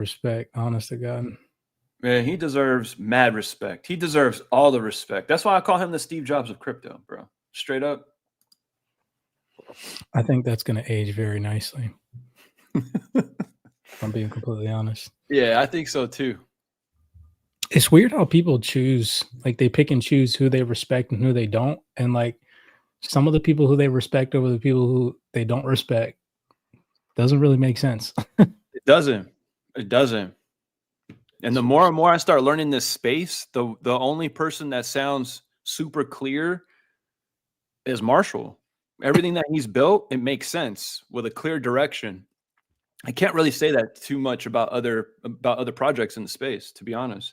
Respect, honest to God. Man, he deserves mad respect. He deserves all the respect. That's why I call him the Steve Jobs of crypto, bro. Straight up. I think that's going to age very nicely. I'm being completely honest. Yeah, I think so too. It's weird how people choose, like they pick and choose who they respect and who they don't. And like some of the people who they respect over the people who they don't respect doesn't really make sense. It doesn't. It doesn't. And the more and more I start learning this space, the only person that sounds super clear is Marshall. Everything that he's built, it makes sense with a clear direction. I can't really say that too much about other projects in the space, to be honest.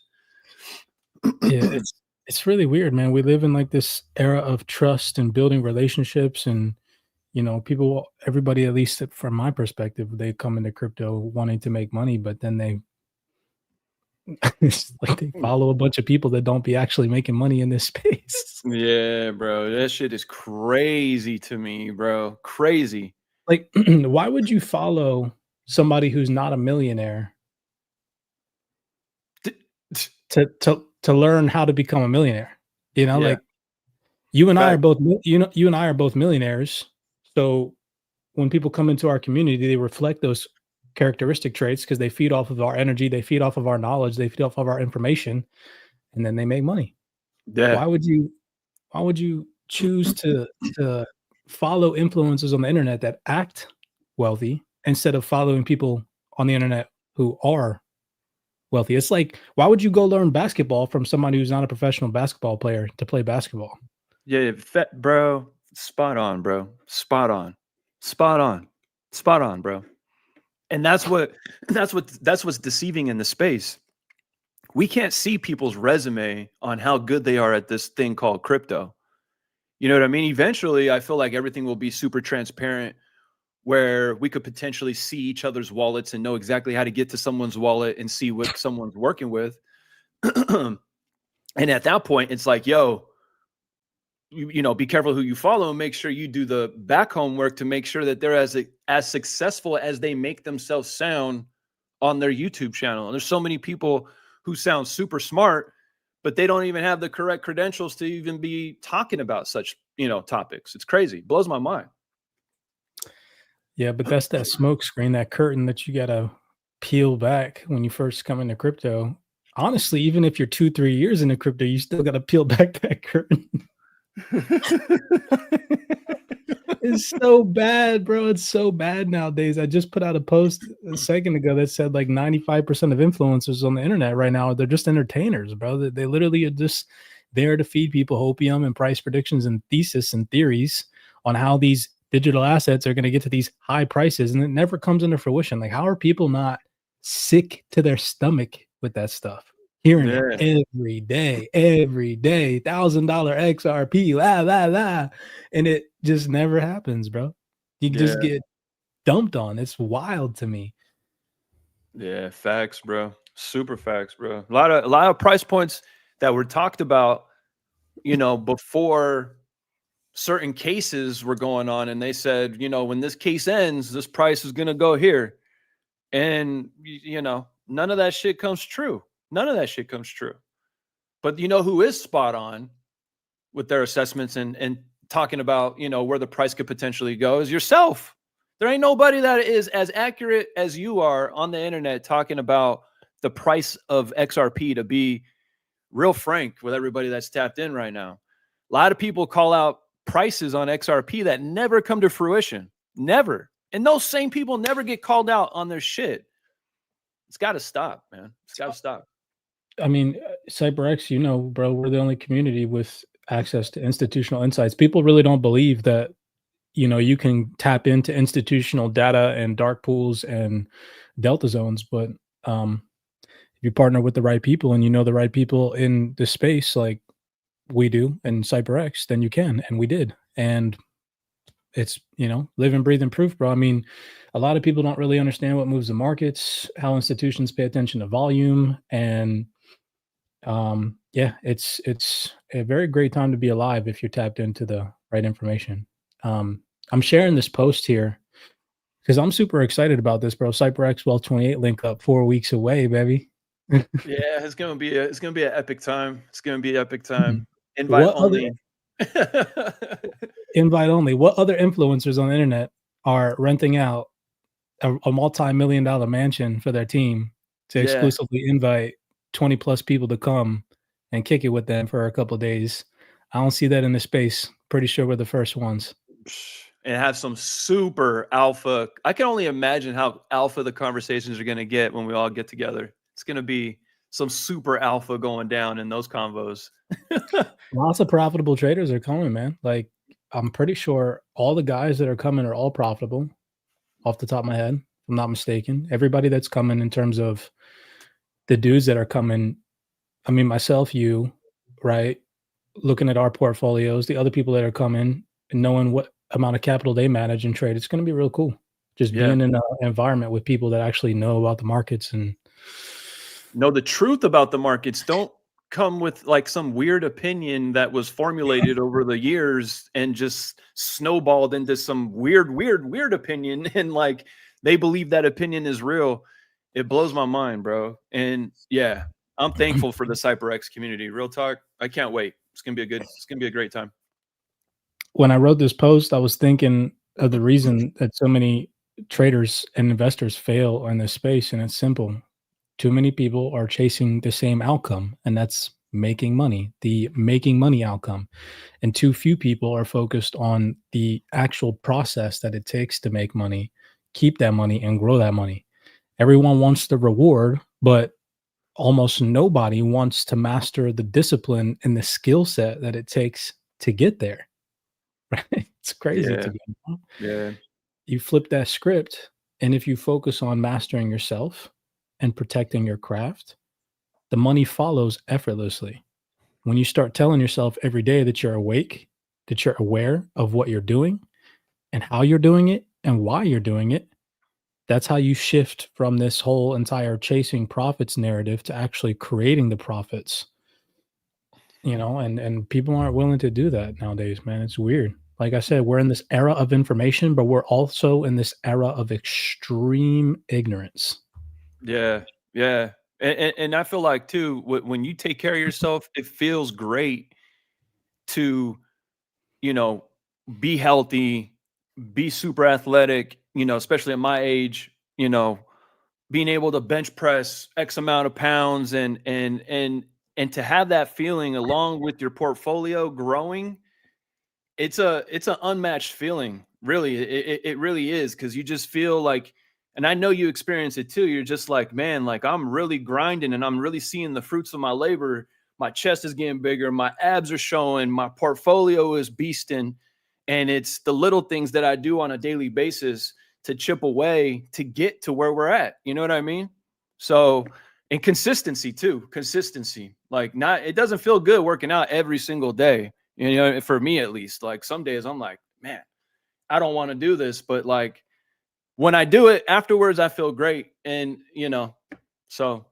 Yeah, it's really weird, man. We live in like this era of trust and building relationships, and you know, people, everybody, at least from my perspective, they come into crypto wanting to make money, but then they it's like they follow a bunch of people that don't be actually making money in this space. Yeah, bro, that shit is crazy to me, bro. Crazy. Like, why would you follow somebody who's not a millionaire to learn how to become a millionaire? You know, Yeah. like you and I are both, you and I are both millionaires. So when people come into our community, they reflect those characteristic traits because they feed off of our energy, they feed off of our knowledge, they feed off of our information, and then they make money. Yeah. Why would you choose to follow influencers on the internet that act wealthy instead of following people on the internet who are wealthy? It's like, why would you go learn basketball from somebody who's not a professional basketball player to play basketball? Yeah, bro. Spot on, bro. Spot on. Spot on. Spot on, bro. And that's what's deceiving in the space. We can't see people's resume on how good they are at this thing called crypto. You know what I mean? Eventually, I feel like everything will be super transparent where we could potentially see each other's wallets and know exactly how to get to someone's wallet and see what someone's working with. And at that point, it's like, yo, you know, be careful who you follow and make sure you do the back home work to make sure that they're as successful as they make themselves sound on their YouTube channel. And there's so many people who sound super smart, but they don't even have the correct credentials to even be talking about such, you know, topics. It's crazy. It blows my mind. Yeah, but that's that smoke screen, that curtain that you gotta peel back when you first come into crypto. Honestly, even if you're 2-3 years into crypto, you still gotta peel back that curtain. It's so bad, bro. It's so bad nowadays. I just put out a post a second ago that said like 95% of influencers on the internet right now, they're just entertainers, bro. They literally are just there to feed people opium and price predictions and thesis and theories on how these digital assets are going to get to these high prices, and it never comes into fruition. Like, how are people not sick to their stomach with that stuff? Hearing it every day, $1,000 XRP, la la la, and it just never happens, bro. You just get dumped on. It's wild to me. Yeah, facts, bro. Super facts, bro. A lot of price points that were talked about, you know, before certain cases were going on, and they said, you know, when this case ends, this price is going to go here. And, you know, none of that shit comes true. None of that shit comes true. But you know who is spot on with their assessments and talking about, you know, where the price could potentially go is yourself. There ain't nobody that is as accurate as you are on the internet talking about the price of XRP, to be real frank with everybody that's tapped in right now. A lot of people call out prices on XRP that never come to fruition. Never. And those same people never get called out on their shit. It's got to stop, man. It's got to stop. I mean, CyberX, you know, bro, we're the only community with access to institutional insights. People really don't believe that, you know, you can tap into institutional data and dark pools and delta zones, but if you partner with the right people and you know the right people in the space, like we do in CyberX, then you can, and we did. And it's, you know, live and breathe and proof, bro. I mean, a lot of people don't really understand what moves the markets, how institutions pay attention to volume, and yeah, it's a very great time to be alive if you're tapped into the right information. I'm sharing this post here Because I'm super excited about this, bro. CyberX 1228 link up 4 weeks away, baby. Yeah, it's gonna be an epic time. It's gonna be epic time. Invite What other only. invite only? What other influencers on the internet are renting out a multi-million-dollar mansion for their team to Yeah. exclusively invite 20 plus people to come and kick it with them for a couple of days? I don't see that in the space. Pretty sure we're the first ones. And have some super alpha. I can only imagine how alpha the conversations are going to get when we all get together. It's going to be some super alpha going down in those convos. Lots of profitable traders are coming, man. Like, I'm pretty sure all the guys that are coming are all profitable off the top of my head, if I'm not mistaken. Everybody that's coming in terms of the dudes that are coming, I mean, myself, you, right? Looking at our portfolios, the other people that are coming and knowing what amount of capital they manage and trade, it's going to be real cool. Just Yeah. being in an environment with people that actually know about the markets and know the truth about the markets. Don't come with like some weird opinion that was formulated over the years and just snowballed into some weird opinion. And like they believe that opinion is real. It blows my mind, bro. And yeah, I'm thankful for the CyberX community. Real talk. I can't wait. It's gonna be a great time. when I wrote this post, I was thinking of the reason that so many traders and investors fail in this space, and it's simple. Too many people are chasing the same outcome, and that's making money, the making money outcome. And too few people are focused on the actual process that it takes to make money, keep that money, and grow that money. Everyone wants the reward, but almost nobody wants to master the discipline and the skill set that it takes to get there. Right? It's crazy to Yeah. me. Yeah. You flip that script, and if you focus on mastering yourself and protecting your craft, the money follows effortlessly. When you start telling yourself every day that you're awake, that you're aware of what you're doing and how you're doing it and why you're doing it, that's how you shift from this whole entire chasing profits narrative to actually creating the profits. And people aren't willing to do that nowadays, man. It's weird. Like I said, we're in this era of information, but we're also in this era of extreme ignorance. Yeah. Yeah. And I feel like too, when you take care of yourself, it feels great to, you know, be healthy, be super athletic, especially at my age, being able to bench press X amount of pounds and to have that feeling along with your portfolio growing, it's an unmatched feeling. Really, it really is, because you just feel like, and I know you experience it too. You're just like, man, like I'm really grinding and I'm really seeing the fruits of my labor. My chest is getting bigger, my abs are showing, my portfolio is beasting, and it's the little things that I do on a daily basis to chip away to get to where we're at. You know what I mean? So, and consistency too. Consistency. Like, not, it doesn't feel good working out every single day. For me at least, like some days I'm like, man, I don't want to do this, but like when I do it afterwards, I feel great. And so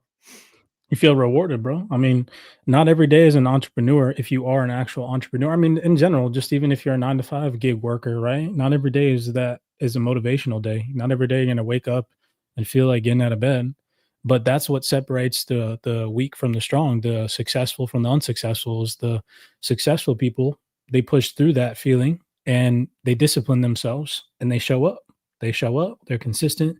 You feel rewarded, bro. I mean, not every day is an entrepreneur if you are an actual entrepreneur. I mean, in general, just even if you're a 9 to 5 gig worker, right? Not every day is a motivational day. Not every day you're gonna wake up and feel like getting out of bed. But that's what separates the weak from the strong, the successful from the unsuccessful. Is the successful people, they push through that feeling and they discipline themselves and they show up. They show up, they're consistent,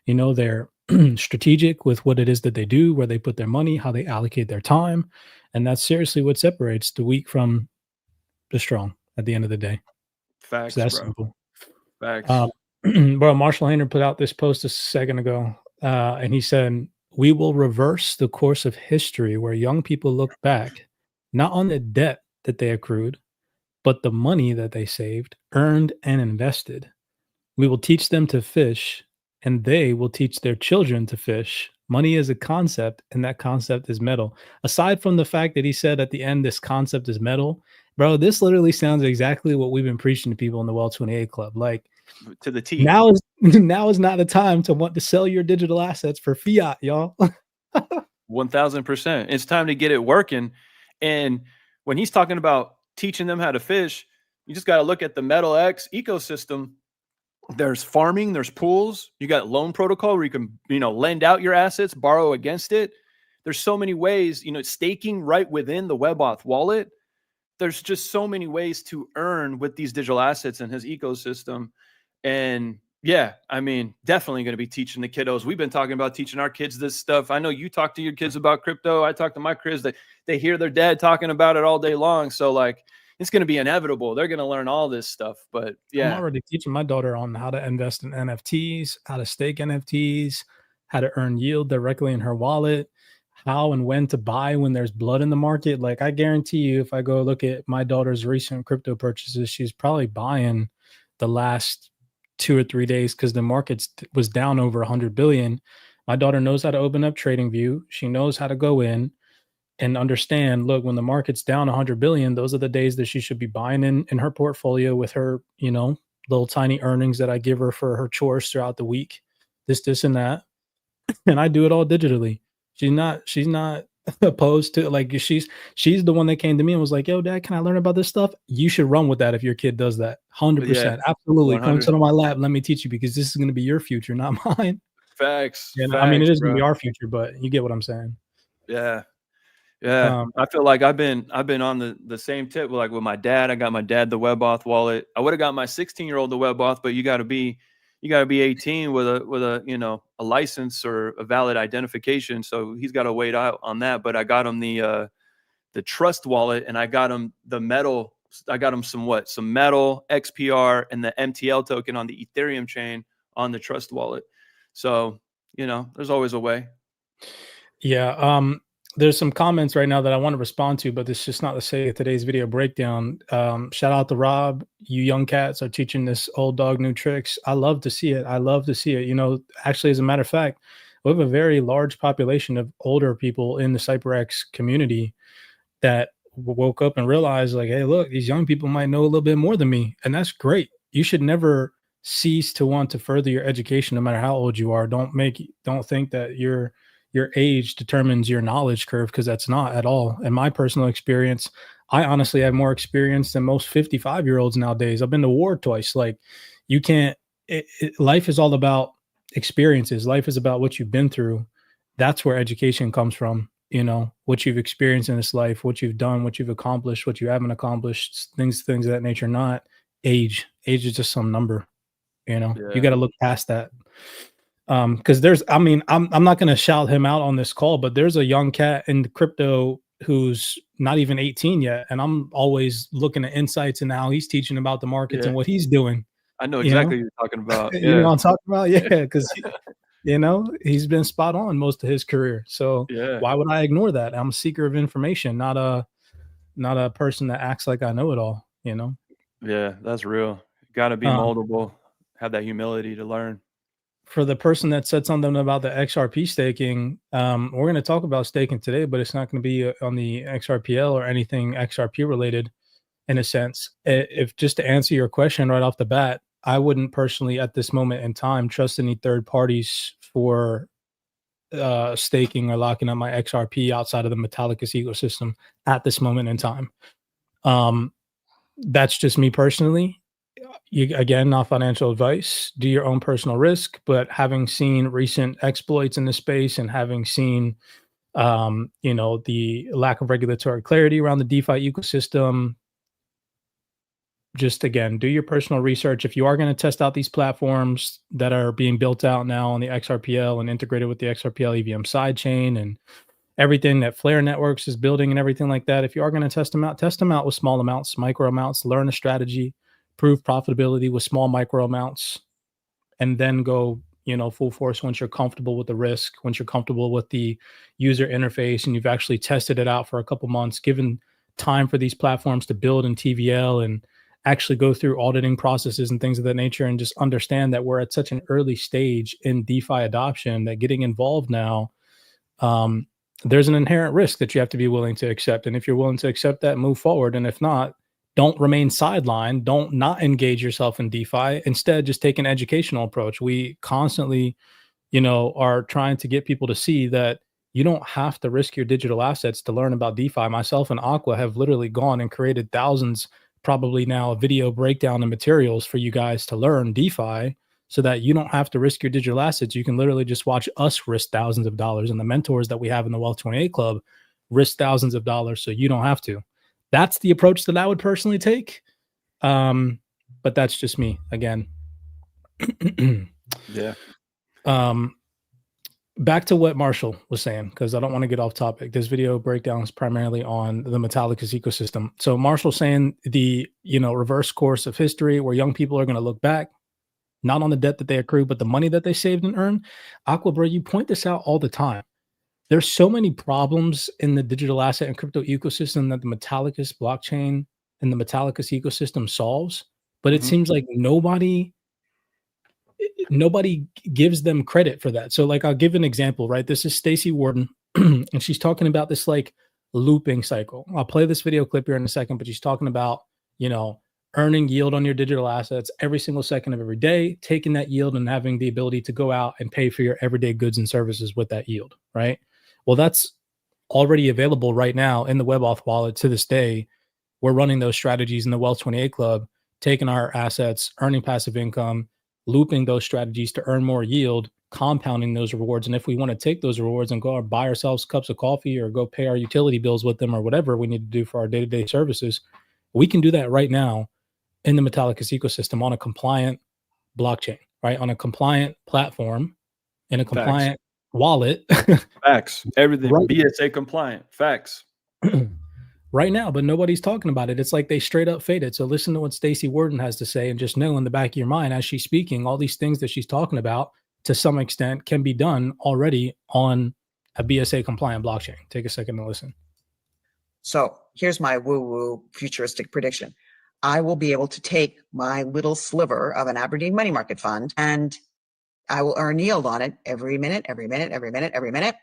they're strategic with what it is that they do, where they put their money, how they allocate their time. And that's seriously what separates the weak from the strong at the end of the day. So facts, that's bro. simple. Facts. Bro, Marshall Hainer put out this post a second ago, and he said, "We will reverse the course of history where young people look back not on the debt that they accrued, but the money that they saved, earned, and invested. We will teach them to fish, and they will teach their children to fish. Money is a concept, and that concept is metal." Aside from the fact that he said at the end, this concept is metal, bro, this literally sounds exactly what we've been preaching to people in the Well 28 Club. Like, To the T. now is now is not the time to want to sell your digital assets for fiat, y'all. 1000%. It's time to get it working. And when he's talking about teaching them how to fish, you just got to look at the Metal X ecosystem. There's farming, there's pools. You got loan protocol where you can, lend out your assets, borrow against it. There's so many ways, staking right within the WebAuth wallet. There's just so many ways to earn with these digital assets in his ecosystem. And yeah, I mean, definitely going to be teaching the kiddos. We've been talking about teaching our kids this stuff. I know you talk to your kids about crypto. I talk to my kids that they hear their dad talking about it all day long. So like, it's going to be inevitable. They're going to learn all this stuff. But I'm yeah, already teaching my daughter on how to invest in NFTs, how to stake NFTs, how to earn yield directly in her wallet, how and when to buy when there's blood in the market. Like I guarantee you, if I go look at my daughter's recent crypto purchases, she's probably buying the last 2 or 3 days because the market was down over 100 billion. My daughter knows how to open up TradingView. She knows how to go in and understand, look, when the market's down 100 billion, those are the days that she should be buying in her portfolio with her, little tiny earnings that I give her for her chores throughout the week, this and that. And I do it all digitally. She's not opposed to, like, she's the one that came to me and was like, yo, dad, can I learn about this stuff? You should run with that if your kid does that. 100%. yeah, Absolutely. Come 100 sit on my lap. Let me teach you, because this is going to be your future, not mine. facts, I mean, it is going to bro. be our future, but you get what I'm saying. Yeah. Yeah, I feel like I've been on the same tip with my dad. I got my dad the WebAuth wallet. I would have got my 16-year-old the WebAuth, but you got to be 18 with a license or a valid identification. So he's got to wait out on that. But I got him the Trust wallet, and I got him the Metal. I got him some Metal XPR and the MTL token on the Ethereum chain on the Trust wallet. So there's always a way. Yeah. There's some comments right now that I want to respond to, but it's just not the sake of today's video breakdown. Shout out to Rob. You young cats are teaching this old dog new tricks. I love to see it. Actually, as a matter of fact, we have a very large population of older people in the CyberX community that woke up and realized, like, hey, look, these young people might know a little bit more than me. And that's great. You should never cease to want to further your education, no matter how old you are. Don't think that your age determines your knowledge curve, because that's not at all. In my personal experience, I honestly have more experience than most 55-year-olds nowadays. I've been to war twice. Like, you can't, life is all about experiences. Life is about what you've been through. That's where education comes from. What you've experienced in this life, what you've done, what you've accomplished, what you haven't accomplished, things of that nature. Not age. Age is just some number. Yeah. You got to look past that. Because I'm not going to shout him out on this call, but there's a young cat in crypto who's not even 18 yet, and I'm always looking at insights and how he's teaching about the markets and what he's doing. I know exactly what you're talking about. You know what I'm talking about? Yeah, because he's been spot on most of his career. So why would I ignore that? I'm a seeker of information, not a person that acts like I know it all. Yeah, that's real. Got to be moldable. Have that humility to learn. For the person that said something about the XRP staking, we're going to talk about staking today, but it's not going to be on the XRPL or anything XRP related, in a sense. If just to answer your question right off the bat, I wouldn't personally at this moment in time trust any third parties for staking or locking up my XRP outside of the Metallicus ecosystem at this moment in time. That's just me personally. Again, not financial advice. Do your own personal risk, but having seen recent exploits in the space and having seen, the lack of regulatory clarity around the DeFi ecosystem, just again, do your personal research. If you are going to test out these platforms that are being built out now on the XRPL and integrated with the XRPL EVM sidechain and everything that Flare Networks is building and everything like that, if you are going to test them out with small amounts, micro amounts, learn a strategy, prove profitability with small micro amounts, and then go, full force once you're comfortable with the risk, once you're comfortable with the user interface, and you've actually tested it out for a couple months, given time for these platforms to build in TVL and actually go through auditing processes and things of that nature, and just understand that we're at such an early stage in DeFi adoption that getting involved now, there's an inherent risk that you have to be willing to accept. And if you're willing to accept that, move forward. And if not, don't remain sidelined. Don't not engage yourself in DeFi. Instead, just take an educational approach. We constantly, are trying to get people to see that you don't have to risk your digital assets to learn about DeFi. Myself and Aqua have literally gone and created thousands, probably now a video breakdown and materials for you guys to learn DeFi, so that you don't have to risk your digital assets. You can literally just watch us risk thousands of dollars, and the mentors that we have in the Wealth 28 Club risk thousands of dollars, so you don't have to. That's the approach that I would personally take. But that's just me again. Yeah. Back to what Marshall was saying, because I don't want to get off topic. This video breakdown is primarily on the Metallicus ecosystem. So Marshall saying the, reverse course of history, where young people are going to look back, not on the debt that they accrue, but the money that they saved and earned. Aqua, bro, you point this out all the time. There's so many problems in the digital asset and crypto ecosystem that the Metallicus blockchain and the Metallicus ecosystem solves, but it seems like nobody gives them credit for that. So like, I'll give an example, right? This is Stacey Warden, and she's talking about this like looping cycle. I'll play this video clip here in a second, but she's talking about, earning yield on your digital assets every single second of every day, taking that yield and having the ability to go out and pay for your everyday goods and services with that yield, right? Well, that's already available right now in the WebAuth wallet to this day. We're running those strategies in the Wealth 28 Club, taking our assets, earning passive income, looping those strategies to earn more yield, compounding those rewards. And if we want to take those rewards and go or buy ourselves cups of coffee or go pay our utility bills with them or whatever we need to do for our day-to-day services, we can do that right now in the Metallicus ecosystem on a compliant blockchain, right? On a compliant platform, in a compliant wallet. Facts. Everything Right. BSA compliant. Facts. Right now, but nobody's talking about it. It's like they straight up fade it. So listen to what Stacey Warden has to say, and just know in the back of your mind as she's speaking, all these things that she's talking about to some extent can be done already on a BSA compliant blockchain. Take a second to listen. So here's my woo-woo futuristic prediction. I will be able to take my little sliver of an Aberdeen money market fund and I will earn yield on it every minute, every minute, every minute, every minute.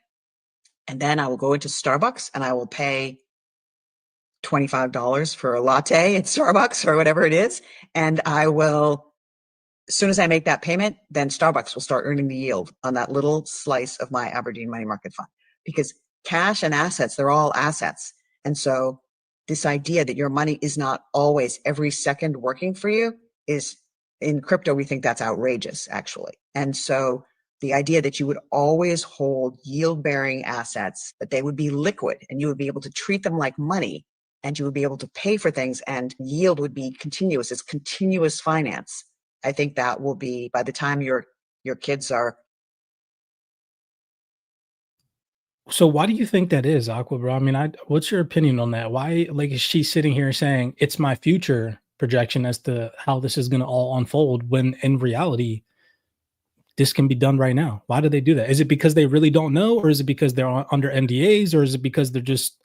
And then I will go into Starbucks and I will pay $25 for a latte at Starbucks or whatever it is. And I will, as soon as I make that payment, then Starbucks will start earning the yield on that little slice of my Aberdeen money market fund. Because cash and assets, they're all assets. And so this idea that your money is not always every second working for you is, in crypto, we think that's outrageous, actually. And so the idea that you would always hold yield-bearing assets, that they would be liquid and you would be able to treat them like money and you would be able to pay for things and yield would be continuous. It's continuous finance. I think that will be, by the time your kids are. So why do you think that is, Aqua, bro? I mean, what's your opinion on that? Why, like, is she sitting here saying it's my future projection as to how this is going to all unfold, when in reality, this can be done right now? Why do they do that? Is it because they really don't know, or is it because they're under NDAs, or is it because they're just,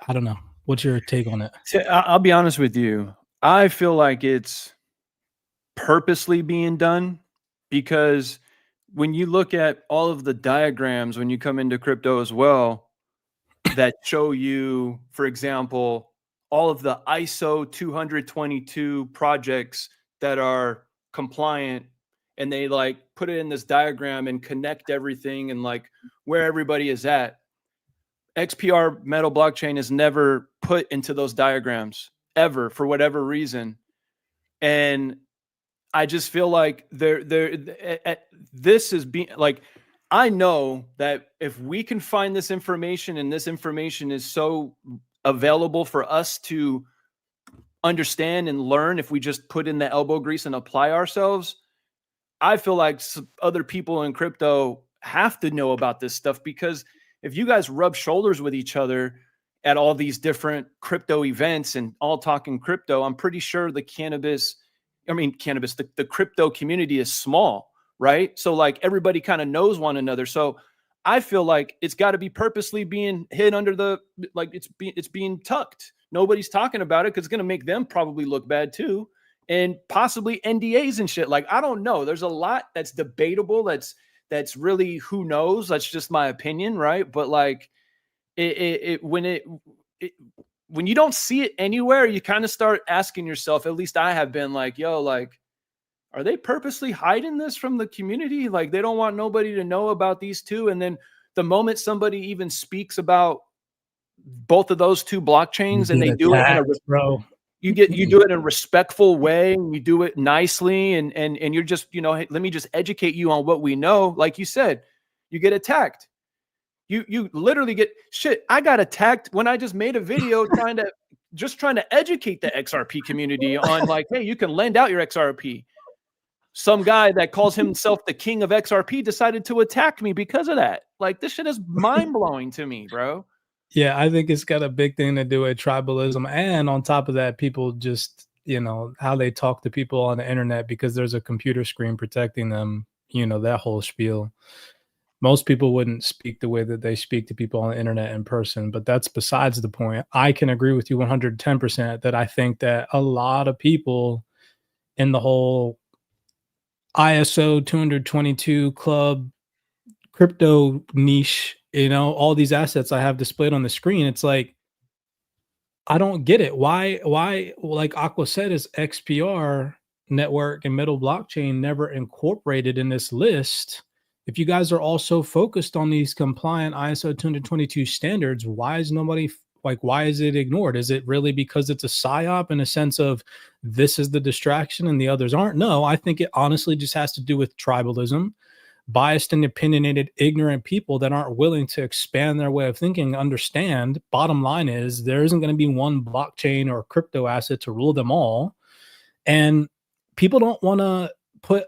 I don't know. What's your take on it? I'll be honest with you. I feel like it's purposely being done, because when you look at all of the diagrams, when you come into crypto as well, that show you, for example, all of the ISO 222 projects that are compliant, and they like put it in this diagram and connect everything and like where everybody is at. XPR Metal blockchain is never put into those diagrams ever, for whatever reason. And I just feel like this is being like, I know that if we can find this information, and this information is so available for us to understand and learn, if we just put in the elbow grease and apply ourselves, I feel like other people in crypto have to know about this stuff, because if you guys rub shoulders with each other at all these different crypto events and all talking crypto, I'm pretty sure the crypto community is small, right? So like everybody kind of knows one another. So I feel like it's got to be purposely being hid under the, like it's being tucked. Nobody's talking about it because it's going to make them probably look bad too. And possibly NDAs and shit. Like, I don't know. There's a lot that's debatable. That's really, who knows? That's just my opinion, right? But like when you don't see it anywhere, you kind of start asking yourself, at least I have been like, yo, like, are they purposely hiding this from the community? Like, they don't want nobody to know about these two. And then the moment somebody even speaks about both of those two blockchains, and they do it in a, bro. You do it in a respectful way, and you do it nicely, and you're just, you know, hey, let me just educate you on what we know. Like you said, you get attacked. You literally get shit. I got attacked when I just made a video trying to educate the XRP community on, like, hey, you can lend out your XRP. Some guy that calls himself the king of XRP decided to attack me because of that. Like, this shit is mind-blowing to me, bro. Yeah, I think it's got a big thing to do with tribalism. And on top of that, people just, you know, how they talk to people on the internet because there's a computer screen protecting them, you know, that whole spiel. Most people wouldn't speak the way that they speak to people on the internet in person, but that's besides the point. I can agree with you 110% that I think that a lot of people in the whole ISO 222 club crypto niche, you know, all these assets I have displayed on the screen, it's like, I don't get it. Why, like Aqua said, is XPR network and Metal blockchain never incorporated in this list? If you guys are also focused on these compliant ISO 222 standards, why is nobody why is it ignored? Is it really because it's a psyop in a sense of this is the distraction and the others aren't? No, I think it honestly just has to do with tribalism, biased and opinionated, ignorant people that aren't willing to expand their way of thinking, understand. Bottom line is there isn't going to be one blockchain or crypto asset to rule them all. And people don't want to put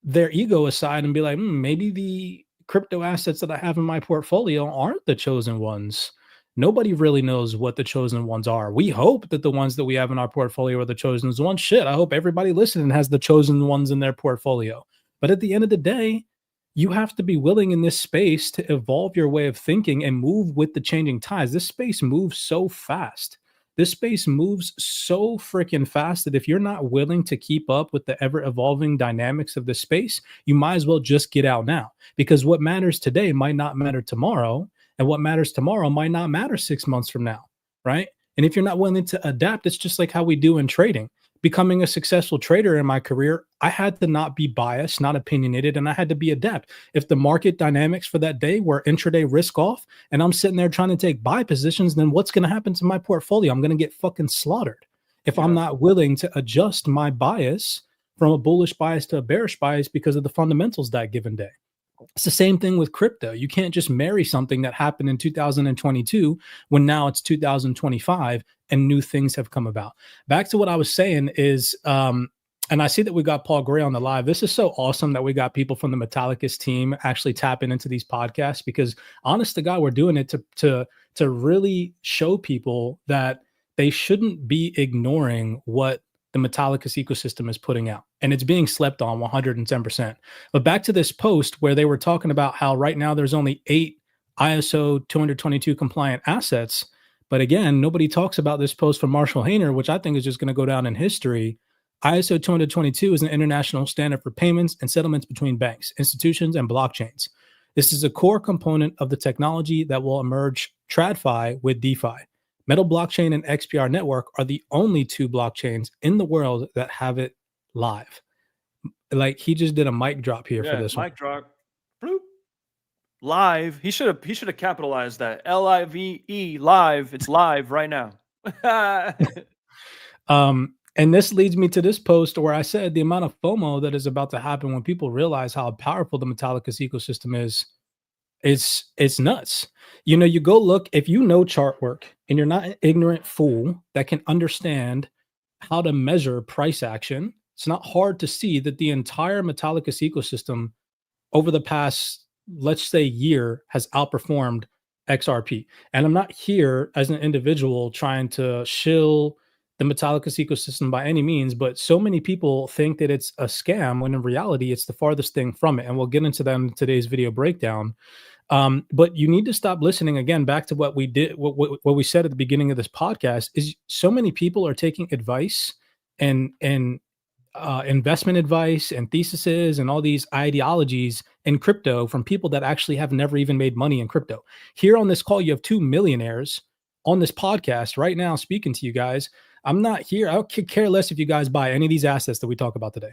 their ego aside and be like, maybe the crypto assets that I have in my portfolio aren't the chosen ones. Nobody really knows what the chosen ones are. We hope that the ones that we have in our portfolio are the chosen ones. Shit, I hope everybody listening has the chosen ones in their portfolio. But at the end of the day, you have to be willing in this space to evolve your way of thinking and move with the changing tides. This space moves so fast. This space moves so freaking fast that if you're not willing to keep up with the ever evolving dynamics of the space, you might as well just get out now, because what matters today might not matter tomorrow. And what matters tomorrow might not matter 6 months from now, right? And if you're not willing to adapt, it's just like how we do in trading. Becoming a successful trader in my career, I had to not be biased, not opinionated, and I had to be adept. If the market dynamics for that day were intraday risk off and I'm sitting there trying to take buy positions, then what's going to happen to my portfolio? I'm going to get fucking slaughtered if I'm not willing to adjust my bias from a bullish bias to a bearish bias because of the fundamentals that given day. It's the same thing with crypto. You can't just marry something that happened in 2022 when now it's 2025 and new things have come about. Back to what I was saying is, and I see that we got Paul Gray on the live. This is so awesome that we got people from the Metallicus team actually tapping into these podcasts, because honest to God, we're doing it to really show people that they shouldn't be ignoring what the Metallicus ecosystem is putting out, and it's being slept on 110%. But back to this post where they were talking about how right now there's only 8 ISO 222 compliant assets. But again, nobody talks about this post from Marshall Hainer, which I think is just going to go down in history. ISO 222 is an international standard for payments and settlements between banks, institutions, and blockchains. This is a core component of the technology that will emerge TradFi with DeFi. Metal blockchain and XPR network are the only 2 blockchains in the world that have it live. Like, he just did a mic drop here for this mic drop. Bloop. Live. He should have capitalized that. LIVE, live. It's live right now. And this leads me to this post where I said the amount of FOMO that is about to happen when people realize how powerful the Metallicus ecosystem is. It's nuts. You know, you go look, if you know chart work and you're not an ignorant fool that can understand how to measure price action, it's not hard to see that the entire Metallicus ecosystem over the past, let's say, year has outperformed XRP. And I'm not here as an individual trying to shill the Metallicus ecosystem by any means, but so many people think that it's a scam when in reality it's the farthest thing from it. And we'll get into that in today's video breakdown. But you need to stop listening again back to what we did, what we said at the beginning of this podcast is so many people are taking advice and investment advice and theses and all these ideologies in crypto from people that actually have never even made money in crypto. Here on this call, you have 2 millionaires on this podcast right now speaking to you guys. I'm not here. I could care less if you guys buy any of these assets that we talk about today.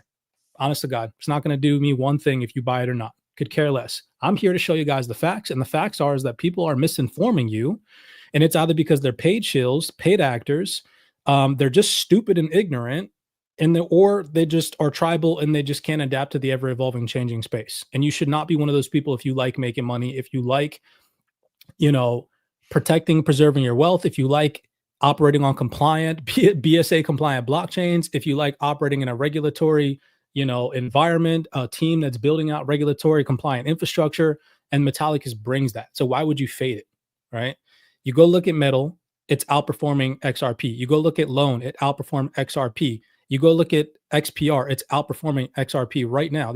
Honest to God, it's not going to do me one thing if you buy it or not. Could care less. I'm here to show you guys the facts, and the facts are is that people are misinforming you, and it's either because they're paid shills, paid actors, They're just stupid and ignorant, or they just are tribal and they just can't adapt to the ever evolving, changing space. And you should not be one of those people if you like making money, if you like, protecting, preserving your wealth, if you like operating on compliant BSA compliant blockchains, if you like operating in a regulatory, environment, a team that's building out regulatory compliant infrastructure, and Metallicus brings that. So why would you fade it, right? You go look at metal, it's outperforming XRP. You go look at loan, it outperformed XRP. You go look at XPR, it's outperforming XRP right now.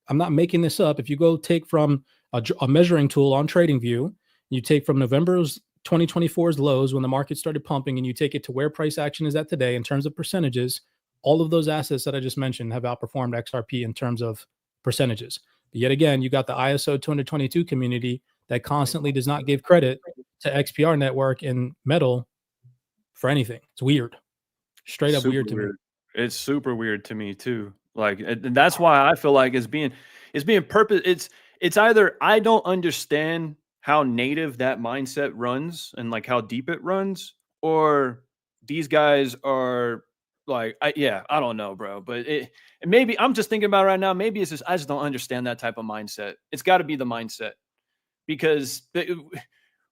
I'm not making this up. If you go take from a measuring tool on TradingView, you take from November's 2024's lows when the market started pumping, and you take it to where price action is at today in terms of percentages, all of those assets that I just mentioned have outperformed XRP in terms of percentages. But yet again, you got the ISO 222 community that constantly does not give credit to XPR network and metal for anything. It's weird. Straight up Super weird to me. It's super weird to me too. Like, and that's why I feel like it's being purpose. It's either I don't understand how native that mindset runs and like how deep it runs, or these guys are like, I don't know, bro. But maybe I'm just thinking about it right now. Maybe it's just I just don't understand that type of mindset. It's got to be the mindset, because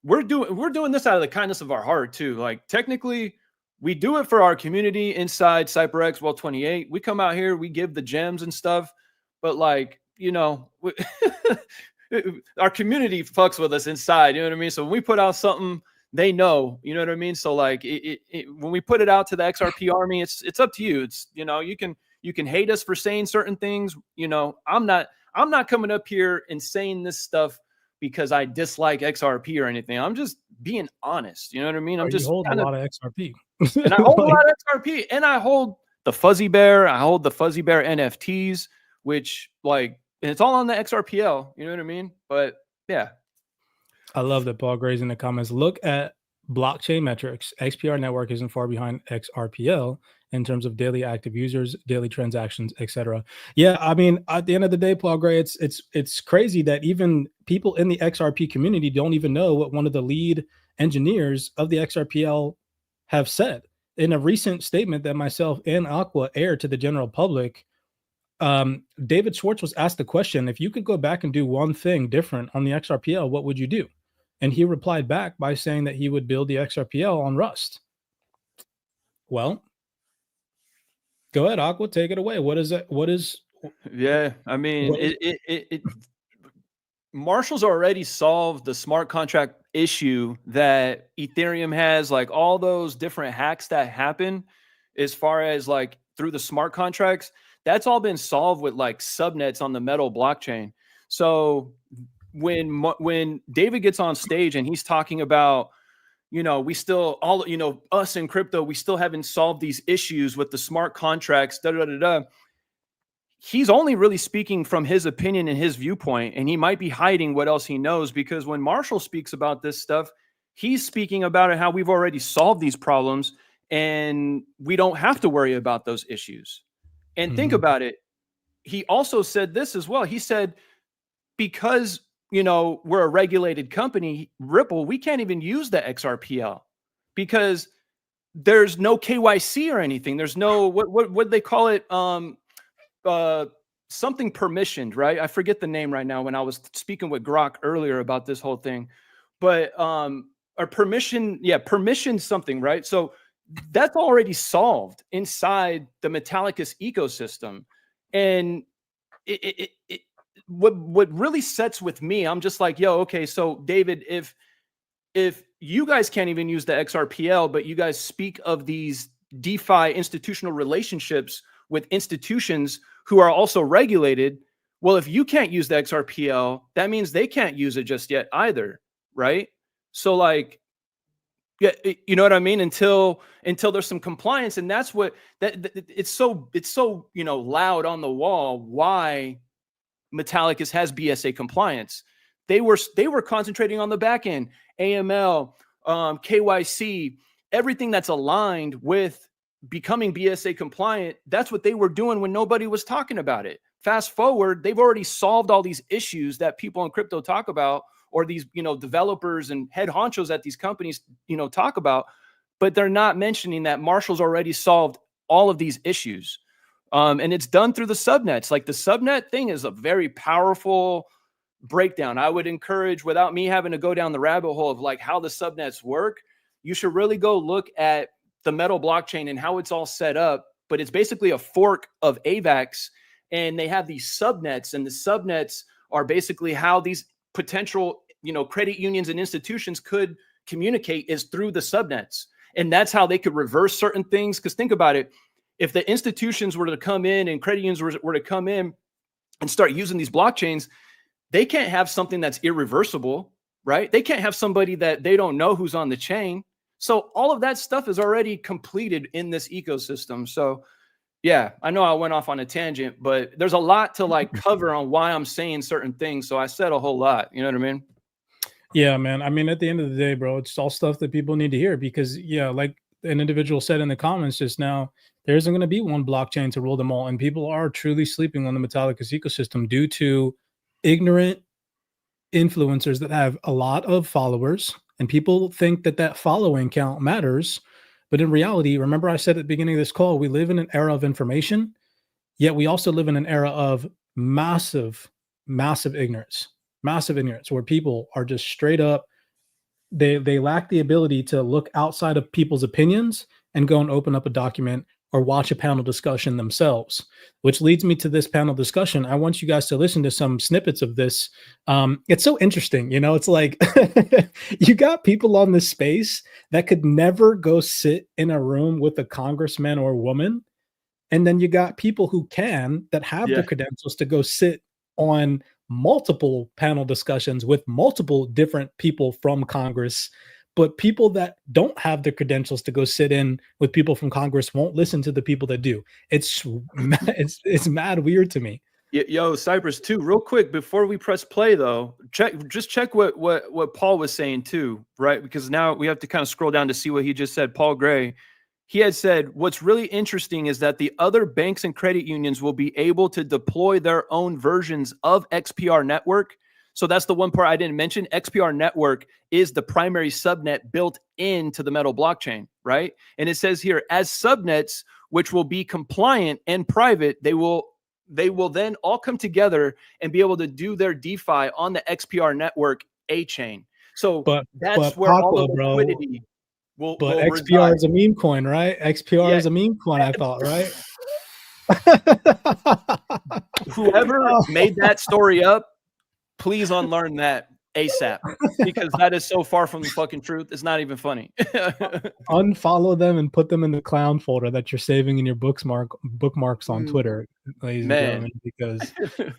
we're doing this out of the kindness of our heart too. Like, technically, we do it for our community inside CyberX Well 28. We come out here, we give the gems and stuff, but like, our community fucks with us inside. You know what I mean? So when we put out something, they know. You know what I mean? So like, when we put it out to the XRP army, it's up to you. It's, you can hate us for saying certain things. I'm not coming up here and saying this stuff because I dislike XRP or anything. I'm just being honest. You know what I mean? I'm just hold a lot of XRP. And I hold a lot of XRP, and I hold the Fuzzy Bear. I hold the Fuzzy Bear NFTs, which like, and it's all on the XRPL. You know what I mean? But yeah. I love that Paul Gray's in the comments. Look at blockchain metrics. XPR network isn't far behind XRPL in terms of daily active users, daily transactions, etc. Yeah, I mean, at the end of the day, Paul Gray, it's crazy that even people in the XRP community don't even know what one of the lead engineers of the XRPL have said. In a recent statement that myself and Aqua aired to the general public, David Schwartz was asked the question, if you could go back and do one thing different on the XRPL, what would you do? And he replied back by saying that he would build the XRPL on Rust. Well, go ahead, Aqua, take it away. What is it? Yeah, I mean, Marshall's already solved the smart contract issue that Ethereum has, like all those different hacks that happen as far as like through the smart contracts. That's all been solved with like subnets on the Metal blockchain. So when David gets on stage and he's talking about, we still us in crypto, we still haven't solved these issues with the smart contracts, he's only really speaking from his opinion and his viewpoint, and he might be hiding what else he knows, because when Marshall speaks about this stuff, he's speaking about it, how we've already solved these problems and we don't have to worry about those issues. And think about it. He also said this as well. He said, because, we're a regulated company, Ripple, we can't even use the XRPL because there's no KYC or anything. There's no, what they call it? Something permissioned, right? I forget the name right now when I was speaking with Grok earlier about this whole thing, but, or permission something, right? So that's already solved inside the Metallicus ecosystem. And what really sets with me, I'm just like, yo, okay, so David, if you guys can't even use the XRPL, but you guys speak of these DeFi institutional relationships with institutions who are also regulated, well, if you can't use the XRPL, that means they can't use it just yet either, right? So like, yeah, you know what I mean? Until there's some compliance, and that's what it's so loud on the wall why Metallicus has BSA compliance. They were concentrating on the back end, AML, KYC, everything that's aligned with becoming BSA compliant. That's what they were doing when nobody was talking about it. Fast forward, they've already solved all these issues that people in crypto talk about, or these, developers and head honchos at these companies, talk about. but they're not mentioning that Marshall's already solved all of these issues. And it's done through the subnets. Like the subnet thing is a very powerful breakdown. I would encourage, without me having to go down the rabbit hole of like how the subnets work, you should really go look at the Metal blockchain and how it's all set up. But it's basically a fork of AVAX, and they have these subnets, and the subnets are basically how these potential, credit unions and institutions could communicate is through the subnets. And that's how they could reverse certain things. Because think about it. If the institutions were to come in and credit unions were to come in and start using these blockchains, they can't have something that's irreversible, right? They can't have somebody that they don't know who's on the chain. So all of that stuff is already completed in this ecosystem. So yeah, I know I went off on a tangent, but there's a lot to like cover on why I'm saying certain things. So I said a whole lot, you know what I mean? Yeah, man. I mean, at the end of the day, bro, it's all stuff that people need to hear because, yeah, like an individual said in the comments just now, there isn't going to be one blockchain to rule them all. And people are truly sleeping on the Metallicus ecosystem due to ignorant influencers that have a lot of followers. And people think that that following count matters. But in reality, remember I said at the beginning of this call, we live in an era of information, yet we also live in an era of massive ignorance where people are just straight up, they lack the ability to look outside of people's opinions and go and open up a document or watch a panel discussion themselves, which leads me to this panel discussion. I want you guys to listen to some snippets of this. It's so interesting. It's like you got people on this space that could never go sit in a room with a congressman or woman. And then you got people who can, that have the credentials to go sit on multiple panel discussions with multiple different people from Congress. But people that don't have the credentials to go sit in with people from Congress won't listen to the people that do. It's mad weird to me. Yo, Cypress too, real quick before we press play though, check what Paul was saying too, right? Because now we have to kind of scroll down to see what he just said. Paul Gray, he had said, what's really interesting is that the other banks and credit unions will be able to deploy their own versions of XPR network. So that's the one part I didn't mention. XPR network is the primary subnet built into the Metal blockchain, right? And it says here, as subnets, which will be compliant and private, they will then all come together and be able to do their DeFi on the XPR network A chain. So that's where all the liquidity will XPR reside. is a meme coin, right? XPR is a meme coin, I thought, right? Whoever made that story up, please unlearn that ASAP, because that is so far from the fucking truth. It's not even funny. Unfollow them and put them in the clown folder that you're saving in your bookmarks on Twitter, ladies and gentlemen, because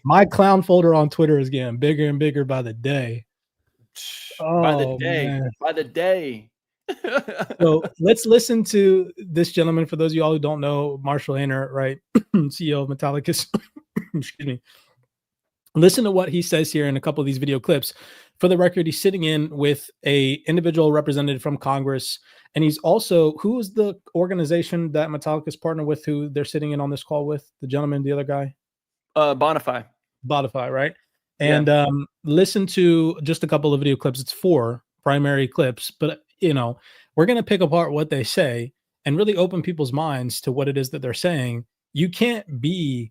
my clown folder on Twitter is getting bigger and bigger by the day. By the day. So let's listen to this gentleman. For those of y'all who don't know, Marshall Hainer, right? CEO of Metallicus. Excuse me. Listen to what he says here in a couple of these video clips. For the record, he's sitting in with a individual representative from Congress, and he's also, who is the organization that Metallicus partner with, who they're sitting in on this call with? The gentleman, the other guy? Bonify, right? And listen to just a couple of video clips. It's 4 primary clips, but we're going to pick apart what they say and really open people's minds to what it is that they're saying. You can't be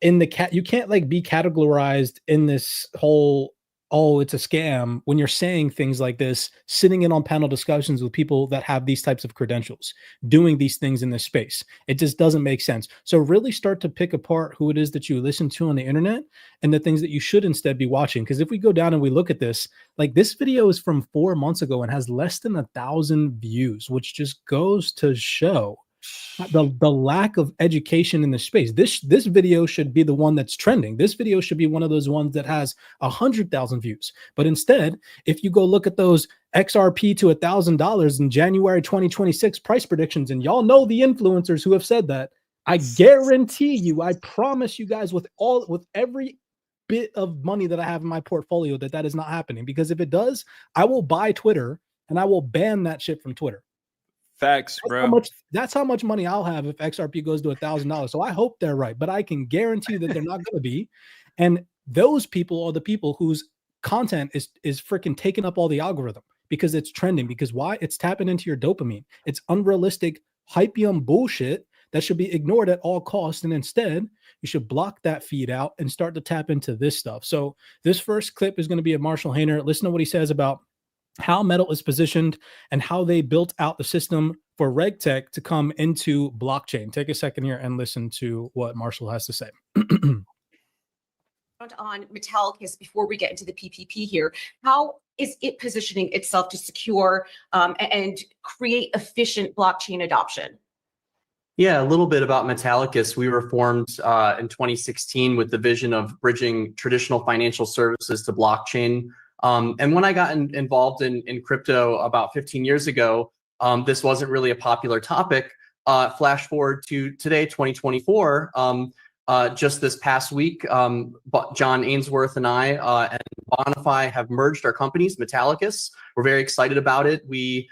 you can't be categorized in this whole, oh, it's a scam, when you're saying things like this, sitting in on panel discussions with people that have these types of credentials, doing these things in this space. It just doesn't make sense. So really start to pick apart who it is that you listen to on the internet and the things that you should instead be watching. Because if we go down and we look at this, this video is from 4 months ago and has less than 1,000 views, which just goes to show the lack of education in the space. This video should be the one that's trending. This video should be one of those ones that has 100,000 views. But instead, if you go look at those XRP to $1,000 in January 2026 price predictions, and y'all know the influencers who have said that, I guarantee you, I promise you guys, with every bit of money that I have in my portfolio, that is not happening. Because if it does, I will buy Twitter and I will ban that shit from Twitter. Facts, bro. That's how much money I'll have if XRP goes to $1,000. So I hope they're right, but I can guarantee that they're not going to be. And those people are the people whose content is freaking taking up all the algorithm, because it's trending. Because why? It's tapping into your dopamine. It's unrealistic hypium bullshit that should be ignored at all costs. And instead, you should block that feed out and start to tap into this stuff. So this first clip is going to be of Marshall Hainer. Listen to what he says about how Metal is positioned and how they built out the system for RegTech to come into blockchain. Take a second here and listen to what Marshall has to say. On Metallicus before we get into the PPP here, how is it positioning itself to secure and create efficient blockchain adoption? Yeah, a little bit about Metallicus. We were formed in 2016 with the vision of bridging traditional financial services to blockchain. And when I got involved in crypto about 15 years ago, this wasn't really a popular topic. Flash forward to today, 2024. Just this past week, John Ainsworth and I and Bonify have merged our companies, Metallicus. We're very excited about it. We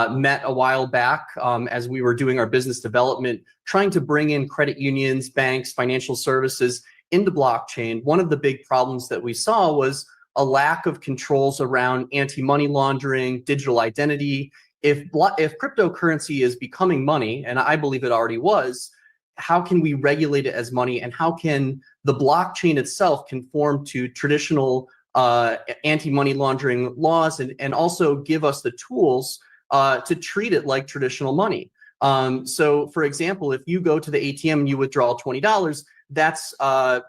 met a while back as we were doing our business development, trying to bring in credit unions, banks, financial services into blockchain. One of the big problems that we saw was a lack of controls around anti-money laundering, digital identity. If cryptocurrency is becoming money, and I believe it already was, how can we regulate it as money, and how can the blockchain itself conform to traditional anti-money laundering laws and also give us the tools to treat it like traditional money? So for example, if you go to the ATM and you withdraw $20, that's a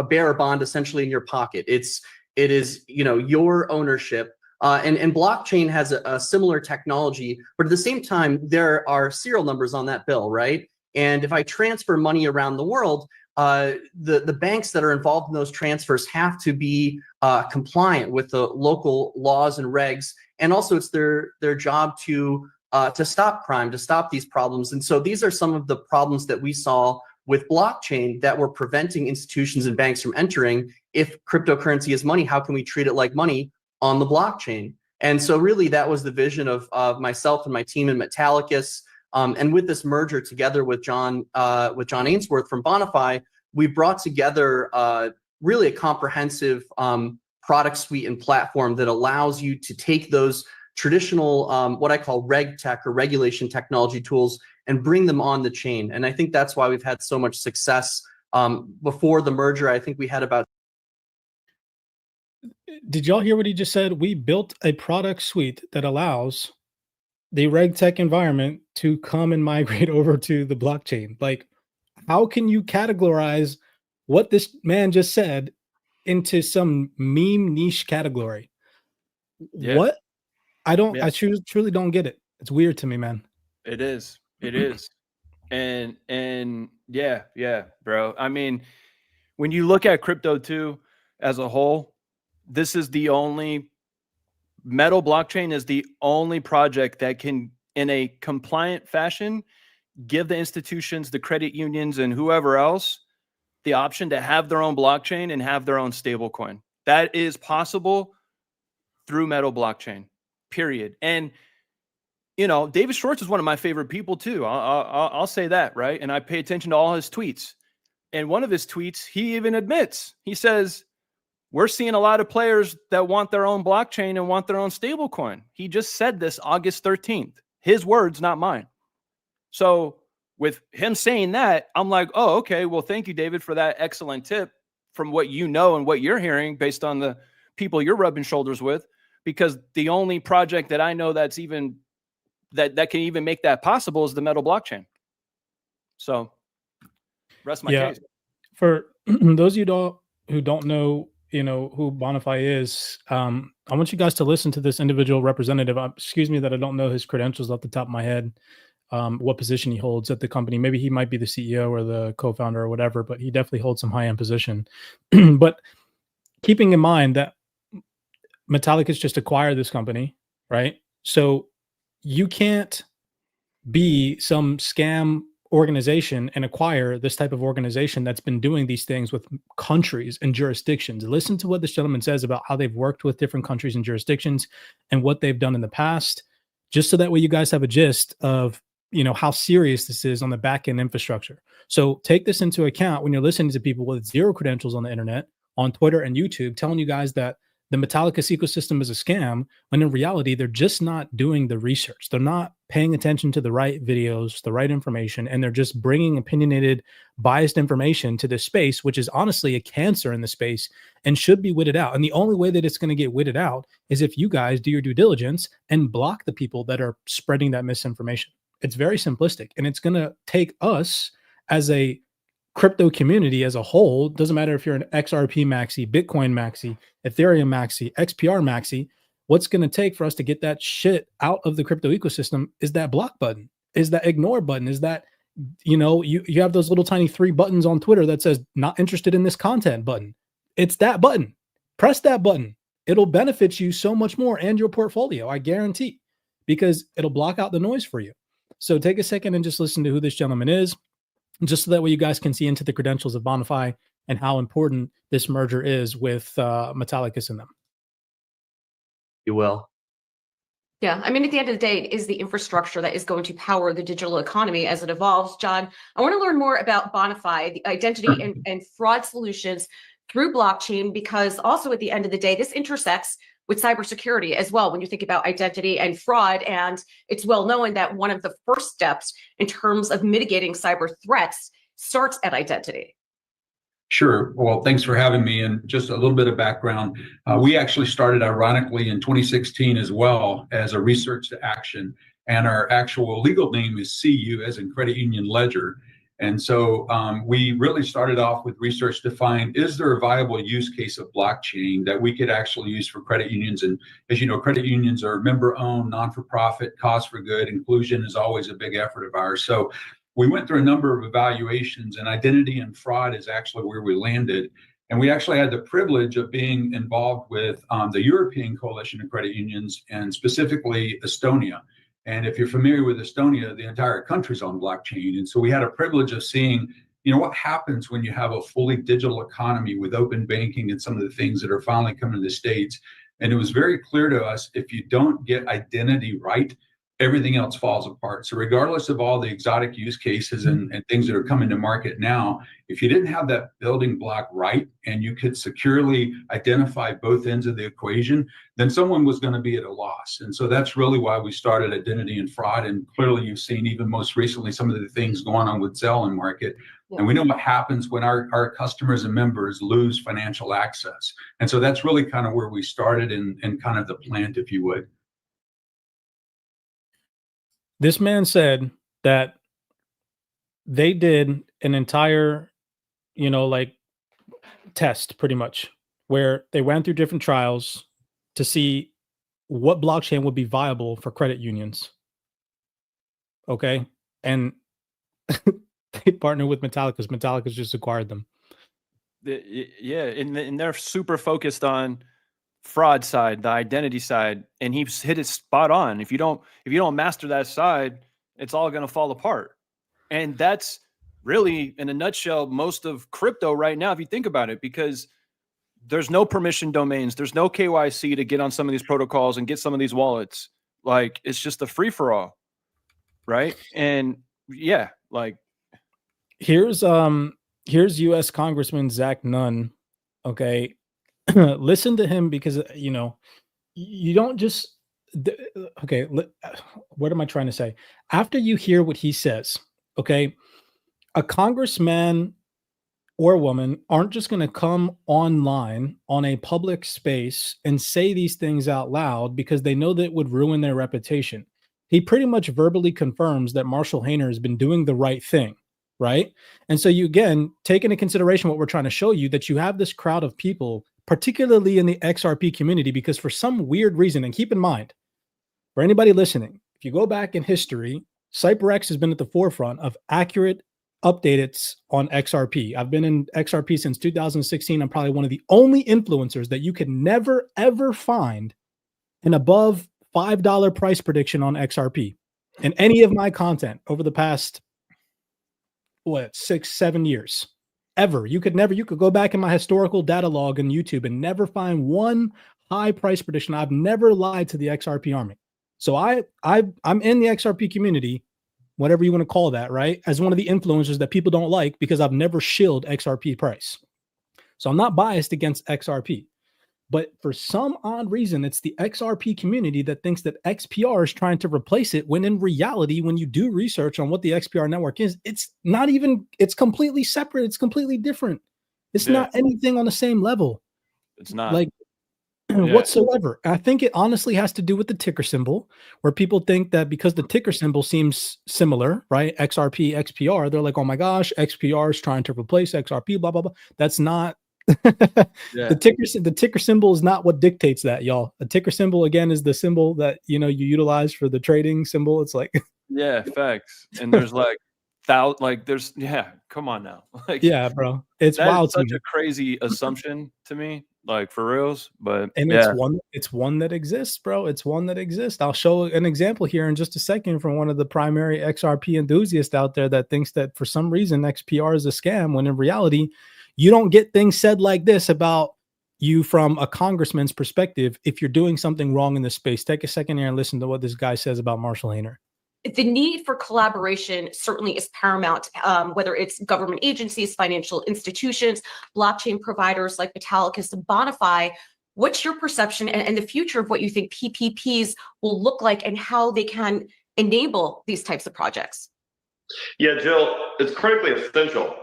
bearer bond essentially in your pocket. It is your ownership. And blockchain has a similar technology, but at the same time, there are serial numbers on that bill, right? And if I transfer money around the world, the banks that are involved in those transfers have to be compliant with the local laws and regs. And also it's their job to stop crime, to stop these problems. And so these are some of the problems that we saw with blockchain that were preventing institutions and banks from entering. If cryptocurrency is money, how can we treat it like money on the blockchain? And so really that was the vision of myself and my team in Metallicus. And with this merger together with John Ainsworth from Bonify, we brought together really a comprehensive product suite and platform that allows you to take those traditional, what I call reg tech or regulation technology tools, and bring them on the chain. And I think that's why we've had so much success. Before the merger, I think we had about. Did y'all hear what he just said? We built a product suite that allows the reg tech environment to come and migrate over to the blockchain. Like, how can you categorize what this man just said into some meme niche category? Yeah. What? I don't, Yeah. I truly don't get it. It's weird to me, man. It is. It is. And yeah, bro. I mean, when you look at crypto too as a whole, this is the only Metal blockchain is the only project that can, in a compliant fashion, give the institutions, the credit unions, and whoever else the option to have their own blockchain and have their own stable coin. That is possible through Metal blockchain, period. And, David Schwartz is one of my favorite people too. I'll say that, right? And I pay attention to all his tweets. And one of his tweets, he even admits, he says, we're seeing a lot of players that want their own blockchain and want their own stable coin. He just said this August 13th. His words, not mine. So with him saying that, I'm like, oh, okay, well, thank you, David, for that excellent tip from what you know and what you're hearing based on the people you're rubbing shoulders with, because the only project that I know that's even that can even make that possible is the Metal blockchain. So rest my case. For those of you who don't know, who Bonify is, I want you guys to listen to this individual representative. Excuse me that I don't know his credentials off the top of my head, what position he holds at the company. Maybe he might be the CEO or the co-founder or whatever, but he definitely holds some high-end position. But keeping in mind that Metallicus just acquired this company, right? So you can't be some scam organization and acquire this type of organization that's been doing these things with countries and jurisdictions. Listen to what this gentleman says about how they've worked with different countries and jurisdictions and what they've done in the past, just so that way you guys have a gist of, how serious this is on the back end infrastructure. So take this into account when you're listening to people with zero credentials on the internet, on Twitter and YouTube, telling you guys that the Metallicus ecosystem is a scam, when in reality, they're just not doing the research. They're not paying attention to the right videos, the right information, and they're just bringing opinionated, biased information to this space, which is honestly a cancer in the space and should be witted out. And the only way that it's going to get witted out is if you guys do your due diligence and block the people that are spreading that misinformation. It's very simplistic, and it's going to take us as a crypto community as a whole. Doesn't matter if you're an XRP maxi, Bitcoin maxi, Ethereum maxi, XPR maxi. What's going to take for us to get that shit out of the crypto ecosystem is that block button, is that ignore button, is that, you know, you have those little tiny 3 buttons on Twitter that says not interested in this content button. It's that button. Press that button. It'll benefit you so much more and your portfolio, I guarantee, because it'll block out the noise for you. So take a second and just listen to who this gentleman is, just so that way you guys can see into the credentials of Bonify and how important this merger is with Metallicus in them. You will. Yeah, I mean, at the end of the day, it is the infrastructure that is going to power the digital economy as it evolves. John, I want to learn more about Bonify, the identity and fraud solutions through blockchain, because also at the end of the day, this intersects with cybersecurity as well when you think about identity and fraud. And it's well known that one of the first steps in terms of mitigating cyber threats starts at identity. Sure. Well, thanks for having me. And just a little bit of background. We actually started, ironically, in 2016 as well as a research to action. And our actual legal name is CU, as in Credit Union Ledger. And so we really started off with research to find, is there a viable use case of blockchain that we could actually use for credit unions? And as you know, credit unions are member-owned, non-for-profit, cause for good. Inclusion is always a big effort of ours. So we went through a number of evaluations, and identity and fraud is actually where we landed. And we actually had the privilege of being involved with the European Coalition of Credit Unions, and specifically Estonia. And if you're familiar with Estonia, the entire country's on blockchain. And so we had a privilege of seeing, you know, what happens when you have a fully digital economy with open banking and some of the things that are finally coming to the States. And it was very clear to us, if you don't get identity right, everything else falls apart. So regardless of all the exotic use cases and things that are coming to market now, if you didn't have that building block right and you could securely identify both ends of the equation, then someone was going to be at a loss. And so that's really why we started identity and fraud. And clearly you've seen even most recently some of the things going on with Zelle in market. Yeah. And we know what happens when our customers and members lose financial access. And so that's really kind of where we started and kind of the plant, if you would. This man said that they did an entire, you know, like test pretty much, where they went through different trials to see what blockchain would be viable for credit unions. Okay. And they partnered with Metallicus. Metallicus just acquired them. Yeah. And they're super focused on fraud side, the identity side, and he's hit it spot on. If you don't master that side, it's all going to fall apart. And that's really, in a nutshell, most of crypto right now, if you think about it, because there's no permission domains, there's no KYC to get on some of these protocols and get some of these wallets. Like, it's just a free for all, right? And yeah, like here's U.S. Congressman Zach Nunn. Okay. Listen to him, because, you know, you don't just, okay, what am I trying to say? After you hear what he says, okay, a congressman or woman aren't just going to come online on a public space and say these things out loud because they know that it would ruin their reputation. He pretty much verbally confirms that Marshall Hainer has been doing the right thing. Right. And so you, again, take into consideration what we're trying to show you, that you have this crowd of people, particularly in the XRP community, because for some weird reason, and keep in mind, for anybody listening, if you go back in history, CyberX has been at the forefront of accurate updates on XRP. I've been in XRP since 2016. I'm probably one of the only influencers that you can never, ever find an above $5 price prediction on XRP in any of my content over the past 6-7 years. Ever. You could go back in my historical data log on YouTube and never find one high price prediction. I've never lied to the XRP army. So I'm in the XRP community, whatever you want to call that, right? As one of the influencers that people don't like, because I've never shilled XRP price. So I'm not biased against XRP. But for some odd reason, it's the XRP community that thinks that XPR is trying to replace it, when in reality, when you do research on what the XPR network is, it's not even, it's completely separate. It's completely different. It's Yeah. not anything on the same level. It's not. Like, whatsoever. I think it honestly has to do with the ticker symbol, where people think that because the ticker symbol seems similar, right? XRP, XPR, they're like, oh my gosh, XPR is trying to replace XRP, blah, blah, blah. That's not Yeah. the ticker symbol is not what dictates that, y'all. A ticker symbol, again, is the symbol that you utilize for the trading symbol. It's like Yeah, facts. And there's like there's come on now. Like, yeah, bro. It's that wild is to such me. a crazy assumption to me, like for reals. But And yeah, it's one that exists, bro. It's one that exists. I'll show an example here in just a second from one of the primary XRP enthusiasts out there that thinks that for some reason XPR is a scam, when in reality, you don't get things said like this about you from a congressman's perspective if you're doing something wrong in this space. Take a second here and listen to what this guy says about Marshall Hainer. The need for collaboration certainly is paramount, whether it's government agencies, financial institutions, blockchain providers like Metallicus and Bonify. What's your perception and the future of what you think PPPs will look like and how they can enable these types of projects? Yeah, Jill, it's critically essential.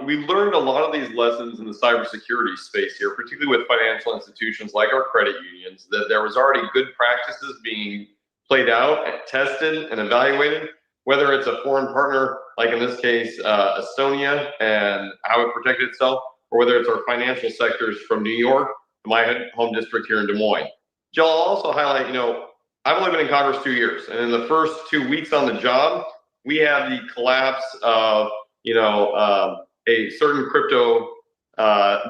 We learned a lot of these lessons in the cybersecurity space here, particularly with financial institutions like our credit unions, that there was already good practices being played out, tested, and evaluated, whether it's a foreign partner, like in this case, Estonia, and how it protected itself, or whether it's our financial sectors from New York, my home district here in Des Moines. Jill, I'll also highlight, I've only been in Congress 2 years, and in the first 2 weeks on the job, we had the collapse of, a certain crypto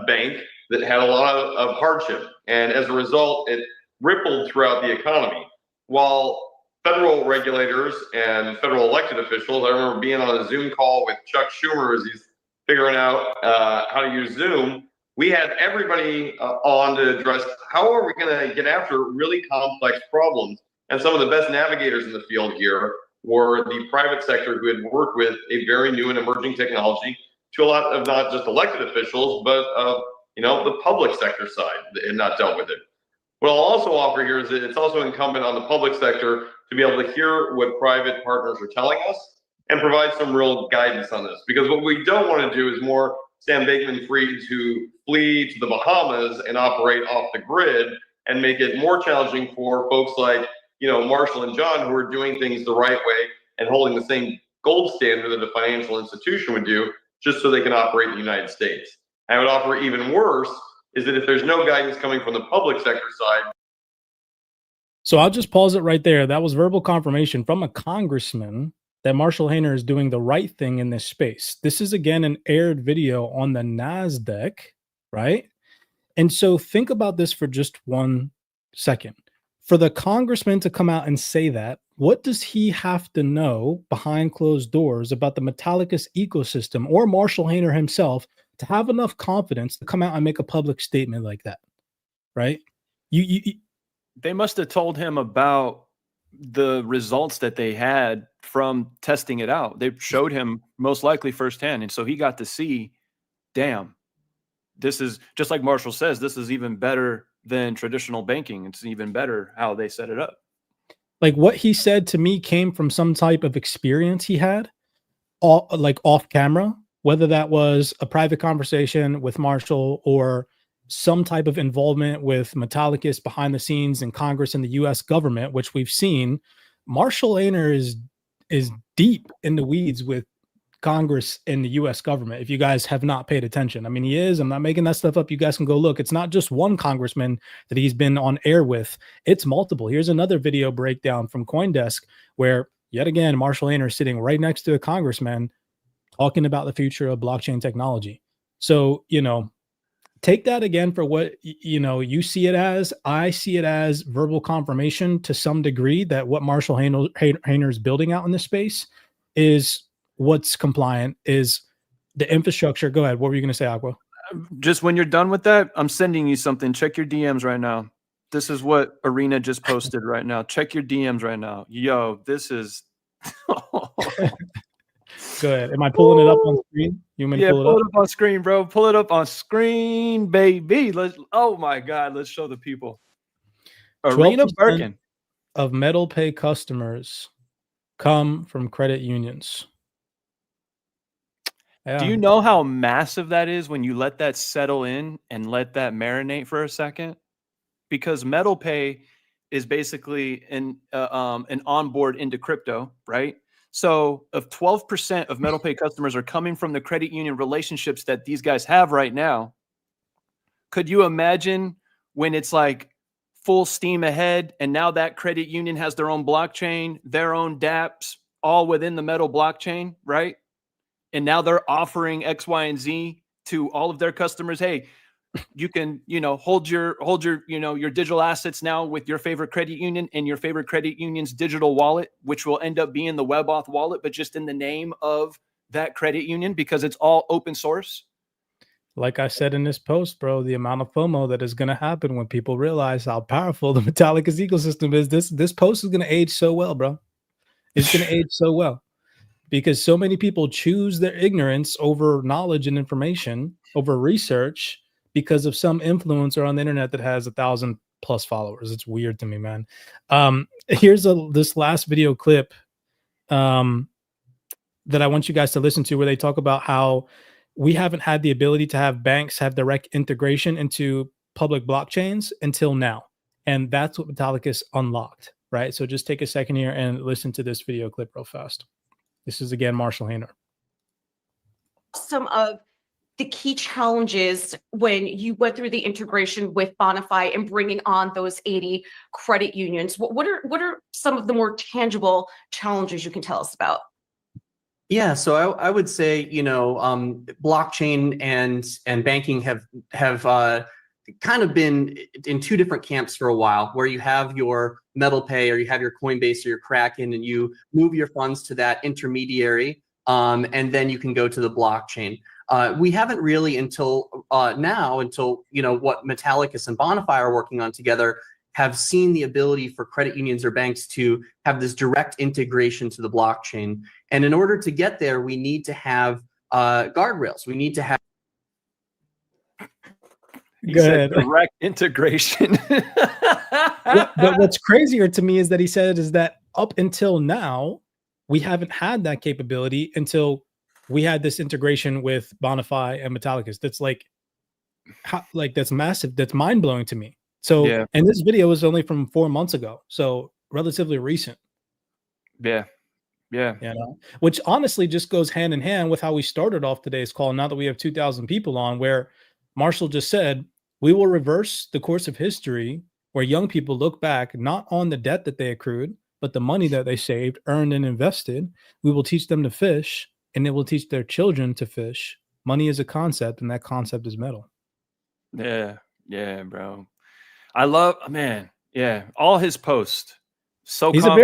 bank that had a lot of hardship. And as a result, it rippled throughout the economy. While federal regulators and federal elected officials, I remember being on a Zoom call with Chuck Schumer as he's figuring out how to use Zoom. We had everybody on to address how are we going to get after really complex problems. And some of the best navigators in the field here were the private sector who had worked with a very new and emerging technology, to a lot of not just elected officials, but of the public sector side that had not dealt with it. What I'll also offer here is that it's also incumbent on the public sector to be able to hear what private partners are telling us and provide some real guidance on this. Because what we don't want to do is more Sam Bankman-Fried to flee to the Bahamas and operate off the grid and make it more challenging for folks like Marshall and John, who are doing things the right way and holding the same gold standard that a financial institution would do, just so they can operate in the United States. I would offer even worse is that if there's no guidance coming from the public sector side. So I'll just pause it right there. That was verbal confirmation from a congressman that Marshall Hainer is doing the right thing in this space. This is, again, an aired video on the NASDAQ, right? And so think about this for just 1 second. For the congressman to come out and say that, what does he have to know behind closed doors about the Metallicus ecosystem or Marshall Hainer himself to have enough confidence to come out and make a public statement like that, right? They must have told him about the results that they had from testing it out. They showed him most likely firsthand. And so he got to see, damn, this is just like Marshall says, this is even better than traditional banking. It's even better how they set it up. Like what he said to me came from some type of experience he had off camera, whether that was a private conversation with Marshall or some type of involvement with Metallicus behind the scenes in Congress and the US government, which we've seen. Marshall Hainer is deep in the weeds with Congress and the US government. If you guys have not paid attention, I mean, he is. I'm not making that stuff up. You guys can go look. It's not just one congressman that he's been on air with. It's multiple. Here's another video breakdown from CoinDesk where yet again, Marshall Hainer is sitting right next to a congressman talking about the future of blockchain technology. So, take that again for what you see it as. I see it as verbal confirmation to some degree that what Marshall Hainer is building out in this space is what's compliant, is the infrastructure. Go ahead. What were you going to say, Aqua? Just when you're done with that, I'm sending you something. Check your DMs right now. This is what Arena just posted right now. Check your DMs right now. Yo, this is Go ahead. Am I pulling it up on screen? You want me to pull it pull up? it up on screen, bro. Pull it up on screen, baby. Oh my God, let's show the people. Arena 12% Birkin. of metal pay customers come from credit unions. Yeah. Do you know how massive that is when you let that settle in and let that marinate for a second? Because metal pay is basically an onboard into crypto, right? So if 12% of metal pay customers are coming from the credit union relationships that these guys have right now, could you imagine when it's like full steam ahead and now that credit union has their own blockchain, their own dApps, all within the metal blockchain, right? And now they're offering X, Y, and Z to all of their customers. Hey, you can, hold your, your digital assets now with your favorite credit union and your favorite credit union's digital wallet, which will end up being the WebAuth wallet, but just in the name of that credit union because it's all open source. Like I said in this post, bro, the amount of FOMO that is going to happen when people realize how powerful the Metallicus ecosystem is. This post is going to age so well, bro. It's going to age so well because so many people choose their ignorance over knowledge and information, over research, because of some influencer on the internet that has 1,000+ followers. It's weird to me, man. Here's this last video clip that I want you guys to listen to, where they talk about how we haven't had the ability to have banks have direct integration into public blockchains until now. And that's what Metallicus unlocked, right? So just take a second here and listen to this video clip real fast. This is, again, Marshall Hainer. Some of the key challenges when you went through the integration with Bonify and bringing on those 80 credit unions, what are some of the more tangible challenges you can tell us about? Yeah, so I would say, blockchain and banking have kind of been in two different camps for a while, where you have your metal pay or you have your Coinbase or your Kraken, and you move your funds to that intermediary, and then you can go to the blockchain. We haven't really until what Metallicus and Bonify are working on together have seen the ability for credit unions or banks to have this direct integration to the blockchain. And in order to get there, we need to have guardrails. We need to have direct integration. But what's crazier to me is that up until now, we haven't had that capability until we had this integration with Bonify and Metallicus. That's that's massive. That's mind blowing to me. So, yeah. And this video was only from 4 months ago, so relatively recent. Yeah. Which honestly just goes hand in hand with how we started off today's call. Now that we have 2,000 people on, where Marshall just said, we will reverse the course of history where young people look back not on the debt that they accrued, but the money that they saved, earned, and invested. We will teach them to fish, and it will teach their children to fish. Money is a concept, and that concept is metal. Yeah, bro. I love, man. Yeah, all his posts. So he's a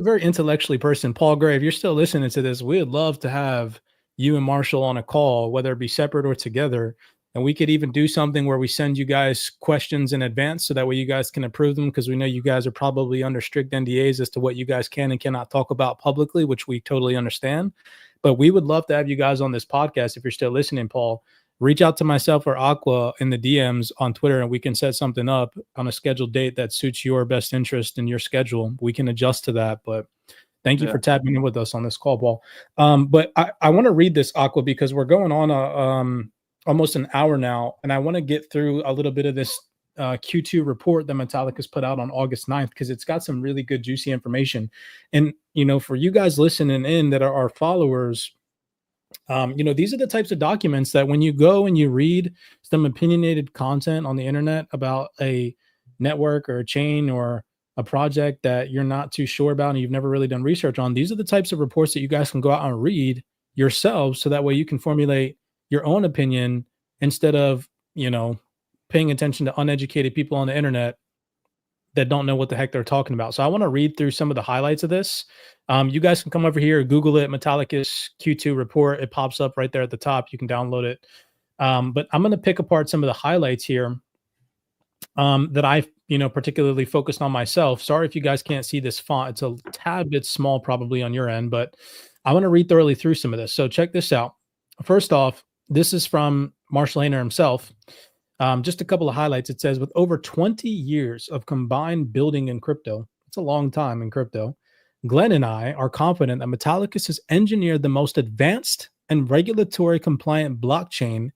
very intellectually person. Paul Gray, if you're still listening to this, we'd love to have you and Marshall on a call, whether it be separate or together. And we could even do something where we send you guys questions in advance, so that way you guys can approve them, because we know you guys are probably under strict NDAs as to what you guys can and cannot talk about publicly, which we totally understand. But we would love to have you guys on this podcast. If you're still listening, Paul, reach out to myself or Aqua in the DMs on Twitter, and we can set something up on a scheduled date that suits your best interest in your schedule. We can adjust to that. But thank you for tapping in with us on this call, Paul. But I want to read this, Aqua, because we're going on almost an hour now, and I want to get through a little bit of this Q2 report that Metallicus put out on August 9th, because it's got some really good, juicy information. And, for you guys listening in that are our followers, these are the types of documents that when you go and you read some opinionated content on the internet about a network or a chain or a project that you're not too sure about and you've never really done research on, these are the types of reports that you guys can go out and read yourselves, so that way you can formulate your own opinion instead of, paying attention to uneducated people on the internet that don't know what the heck they're talking about. So I want to read through some of the highlights of this. You guys can come over here, Google it, Metallicus Q2 report. It pops up right there at the top. You can download it. But I'm going to pick apart some of the highlights here that I, particularly focused on myself. Sorry if you guys can't see this font. It's a tad bit small probably on your end, but I want to read thoroughly through some of this. So check this out. First off, this is from Marshall Hainer himself. Just a couple of highlights. It says, with over 20 years of combined building in crypto, it's a long time in crypto, Glenn and I are confident that Metallicus has engineered the most advanced and regulatory compliant blockchain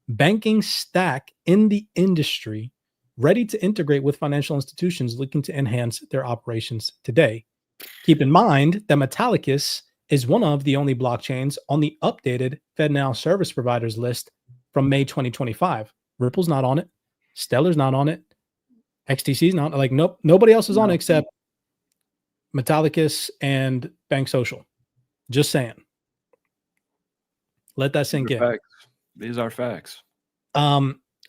banking stack in the industry, ready to integrate with financial institutions looking to enhance their operations today. Keep in mind that Metallicus is one of the only blockchains on the updated FedNow service providers list from May 2025. Ripple's not on it. Stellar's not on it. XTC's not. Like, nope, nobody else is on it except Metallicus and Bank Social. Just saying. Let that sink in. Facts. These are facts.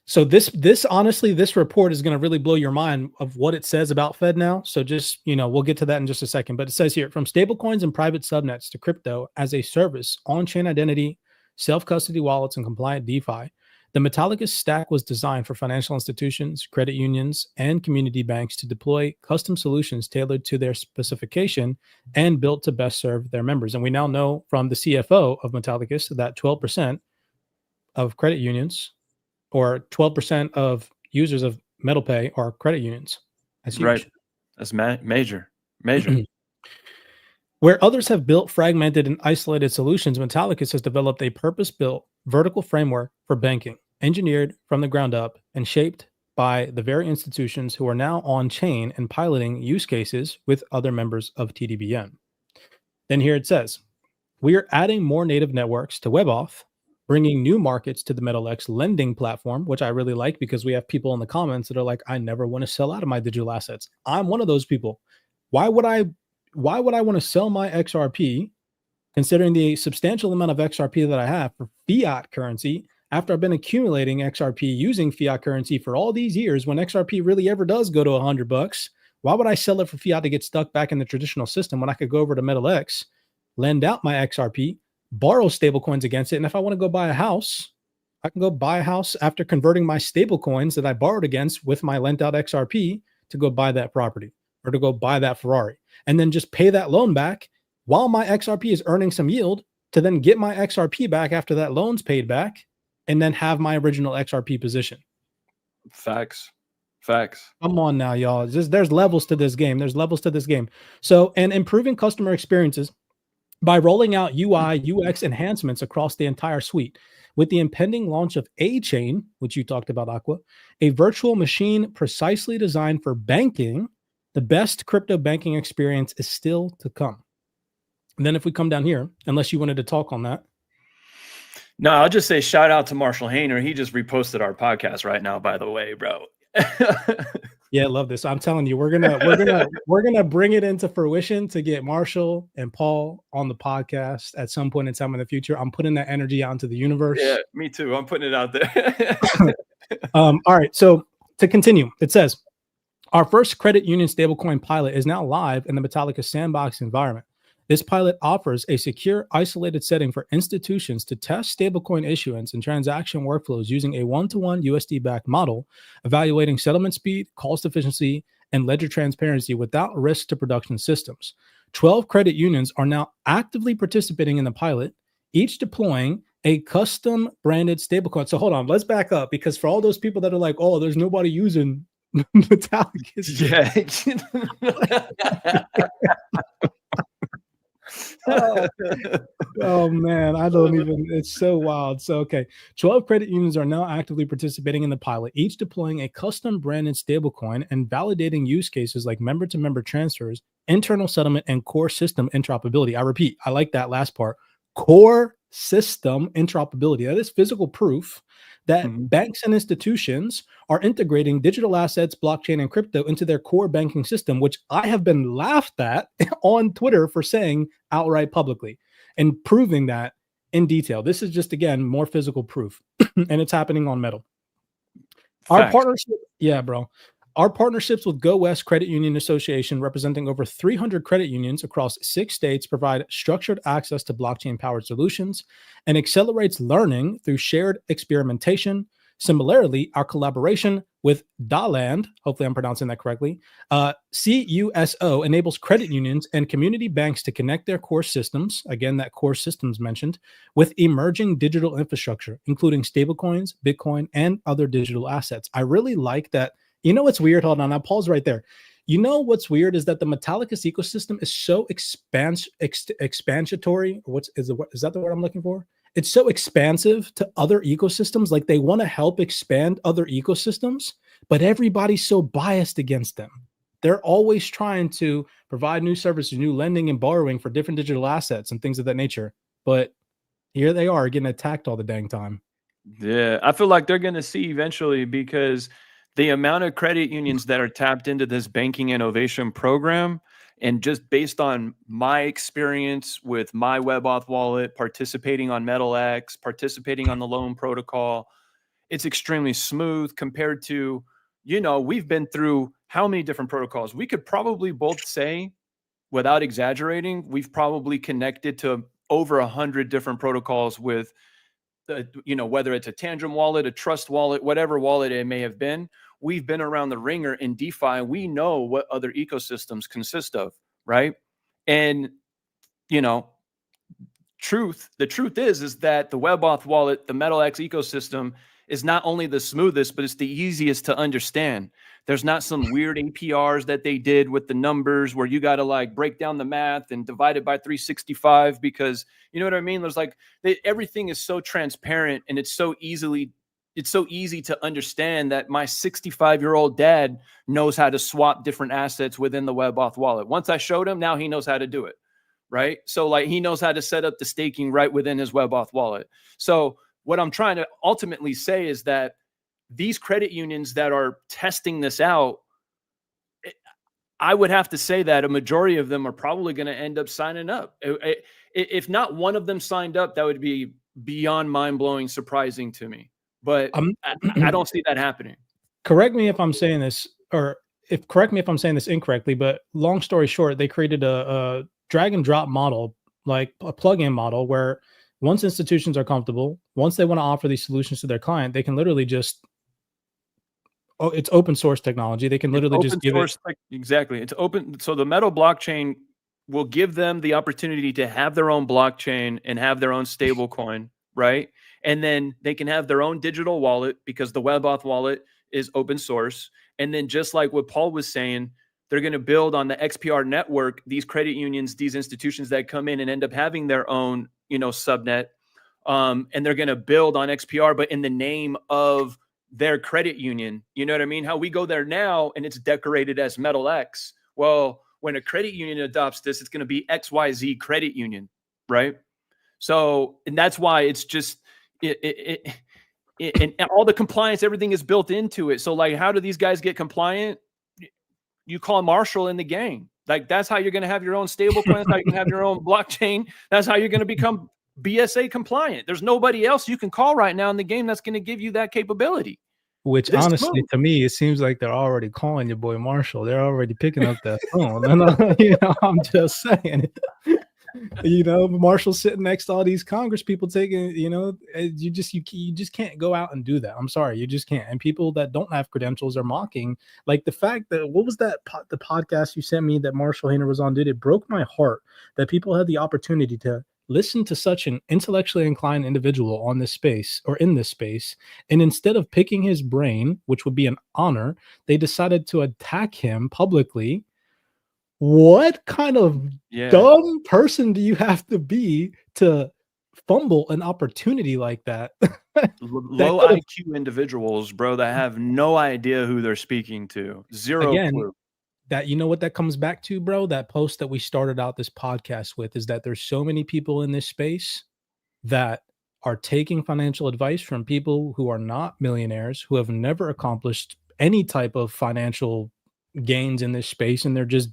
So this honestly, this report is going to really blow your mind of what it says about FedNow. So just, we'll get to that in just a second. But it says here, from stablecoins and private subnets to crypto as a service, on-chain identity, self-custody wallets, and compliant DeFi, the Metallicus stack was designed for financial institutions, credit unions, and community banks to deploy custom solutions tailored to their specification and built to best serve their members. And we now know from the CFO of Metallicus that 12% of credit unions, or 12% of users of MetalPay, are credit unions. That's huge. Right. That's major. Where others have built fragmented and isolated solutions, Metallicus has developed a purpose-built vertical framework for banking, engineered from the ground up and shaped by the very institutions who are now on-chain and piloting use cases with other members of TDBN. Then here it says, we are adding more native networks to WebAuth, bringing new markets to the MetalX lending platform, which I really like because we have people in the comments that are like, I never want to sell out of my digital assets. I'm one of those people. Why would I want to sell my XRP, considering the substantial amount of XRP that I have, for fiat currency after I've been accumulating XRP using fiat currency for all these years? When XRP really ever does go to $100, why would I sell it for fiat to get stuck back in the traditional system when I could go over to MetalX, lend out my XRP, borrow stablecoins against it, and if I want to go buy a house, I can go buy a house after converting my stablecoins that I borrowed against with my lent out XRP to go buy that property or to go buy that Ferrari, and then just pay that loan back while my XRP is earning some yield to then get my XRP back after that loan's paid back and then have my original XRP position. Facts. Come on now, y'all. There's levels to this game. So, and improving customer experiences by rolling out UI, UX enhancements across the entire suite. With the impending launch of A-Chain, which you talked about, Aqua, a virtual machine precisely designed for banking, the best crypto banking experience is still to come. And then if we come down here, unless you wanted to talk on that. No, I'll just say shout out to Marshall Hainer. He just reposted our podcast right now, by the way, bro. Yeah, I love this. I'm telling you, we're gonna bring it into fruition to get Marshall and Paul on the podcast at some point in time in the future. I'm putting that energy out into the universe. Yeah, me too. I'm putting it out there. All right. So to continue, it says our first credit union stablecoin pilot is now live in the Metallicus sandbox environment. This pilot offers a secure, isolated setting for institutions to test stablecoin issuance and transaction workflows using a one-to-one USD-backed model, evaluating settlement speed, cost efficiency, and ledger transparency without risk to production systems. 12 credit unions are now actively participating in the pilot, each deploying a custom branded stablecoin. So hold on, let's back up, because for all those people that are like, oh, there's nobody using Metallicus. Yeah. Oh man, I don't even, it's so wild. So, okay. 12 credit unions are now actively participating in the pilot, each deploying a custom branded stablecoin and validating use cases like member to member transfers, internal settlement, and core system interoperability. I repeat, I like that last part. Core system interoperability. That is physical proof that banks and institutions are integrating digital assets, blockchain, and crypto into their core banking system, which I have been laughed at on Twitter for saying outright publicly and proving that in detail. This is just, again, more physical proof, and it's happening on Metal. Our partnership, our partnerships with Go West Credit Union Association, representing over 300 credit unions across 6 states, provide structured access to blockchain-powered solutions and accelerates learning through shared experimentation. Similarly, our collaboration with Daland, hopefully I'm pronouncing that correctly, CUSO enables credit unions and community banks to connect their core systems, again, that core systems mentioned, with emerging digital infrastructure, including stablecoins, Bitcoin, and other digital assets. I really like that. You know what's weird? Hold on, I'll pause right there. You know what's weird is that the Metallicus ecosystem is so expansionary. Is that the word I'm looking for? It's so expansive to other ecosystems. Like they want to help expand other ecosystems, but everybody's so biased against them. They're always trying to provide new services, new lending and borrowing for different digital assets and things of that nature. But here they are getting attacked all the dang time. Yeah, I feel like they're going to see eventually, because the amount of credit unions that are tapped into this banking innovation program, and just based on my experience with my WebAuth wallet, participating on MetalX, participating on the loan protocol, it's extremely smooth compared to, we've been through how many different protocols? We could probably both say, without exaggerating, we've probably connected to over 100 different protocols with, whether it's a Tangent wallet, a Trust wallet, whatever wallet it may have been. We've been around the ringer in DeFi. We know what other ecosystems consist of, right? And, the truth is that the WebAuth wallet, the MetalX ecosystem, is not only the smoothest, but it's the easiest to understand. There's not some weird APRs that they did with the numbers where you got to like break down the math and divide it by 365, because you know what I mean? There's like, everything is so transparent, and it's so easy to understand that my 65-year-old dad knows how to swap different assets within the WebAuth wallet. Once I showed him, now he knows how to do it, right? So like he knows how to set up the staking right within his WebAuth wallet. So what I'm trying to ultimately say is that these credit unions that are testing this out, I would have to say that a majority of them are probably going to end up signing up. If not one of them signed up, that would be beyond mind-blowing, surprising to me. But I don't see that happening. Correct me if I'm saying this, correct me if I'm saying this incorrectly, but long story short, they created a drag and drop model, like a plug-in model, where once institutions are comfortable, once they want to offer these solutions to their client, they can literally just, it's open source technology. They can literally just give it. Exactly. It's open. So the Metal blockchain will give them the opportunity to have their own blockchain and have their own stable coin, right? And then they can have their own digital wallet, because the WebAuth wallet is open source. And then just like what Paul was saying, they're going to build on the XPR network, these credit unions, these institutions that come in and end up having their own, subnet. And they're going to build on XPR, but in the name of their credit union. You know what I mean? How we go there now and it's decorated as MetalX. Well, when a credit union adopts this, it's going to be XYZ Credit Union, right? So, and that's why it's just, and all the compliance, everything is built into it. So like, how do these guys get compliant? You call Marshall in the gang. Like, that's how you're going to have your own stable coin. That's how you can have your own blockchain. That's how you're going to become BSA compliant. There's nobody else you can call right now in the game that's going to give you that capability. Which honestly, to me, it seems like they're already calling your boy Marshall. They're already picking up that phone. I'm just saying. Marshall's sitting next to all these Congress people taking, you just can't go out and do that. I'm sorry, you just can't. And people that don't have credentials are mocking, like the fact that, what was that, the podcast you sent me that Marshall Hainer was on, dude, it broke my heart that people had the opportunity to listen to such an intellectually inclined individual on this space, or in this space, and instead of picking his brain, which would be an honor, they decided to attack him publicly. What kind of dumb person do you have to be to fumble an opportunity like that? Low IQ individuals, bro, that have no idea who they're speaking to. Zero clue. That, what that comes back to, bro? That post that we started out this podcast with is that there's so many people in this space that are taking financial advice from people who are not millionaires, who have never accomplished any type of financial gains in this space, and they're just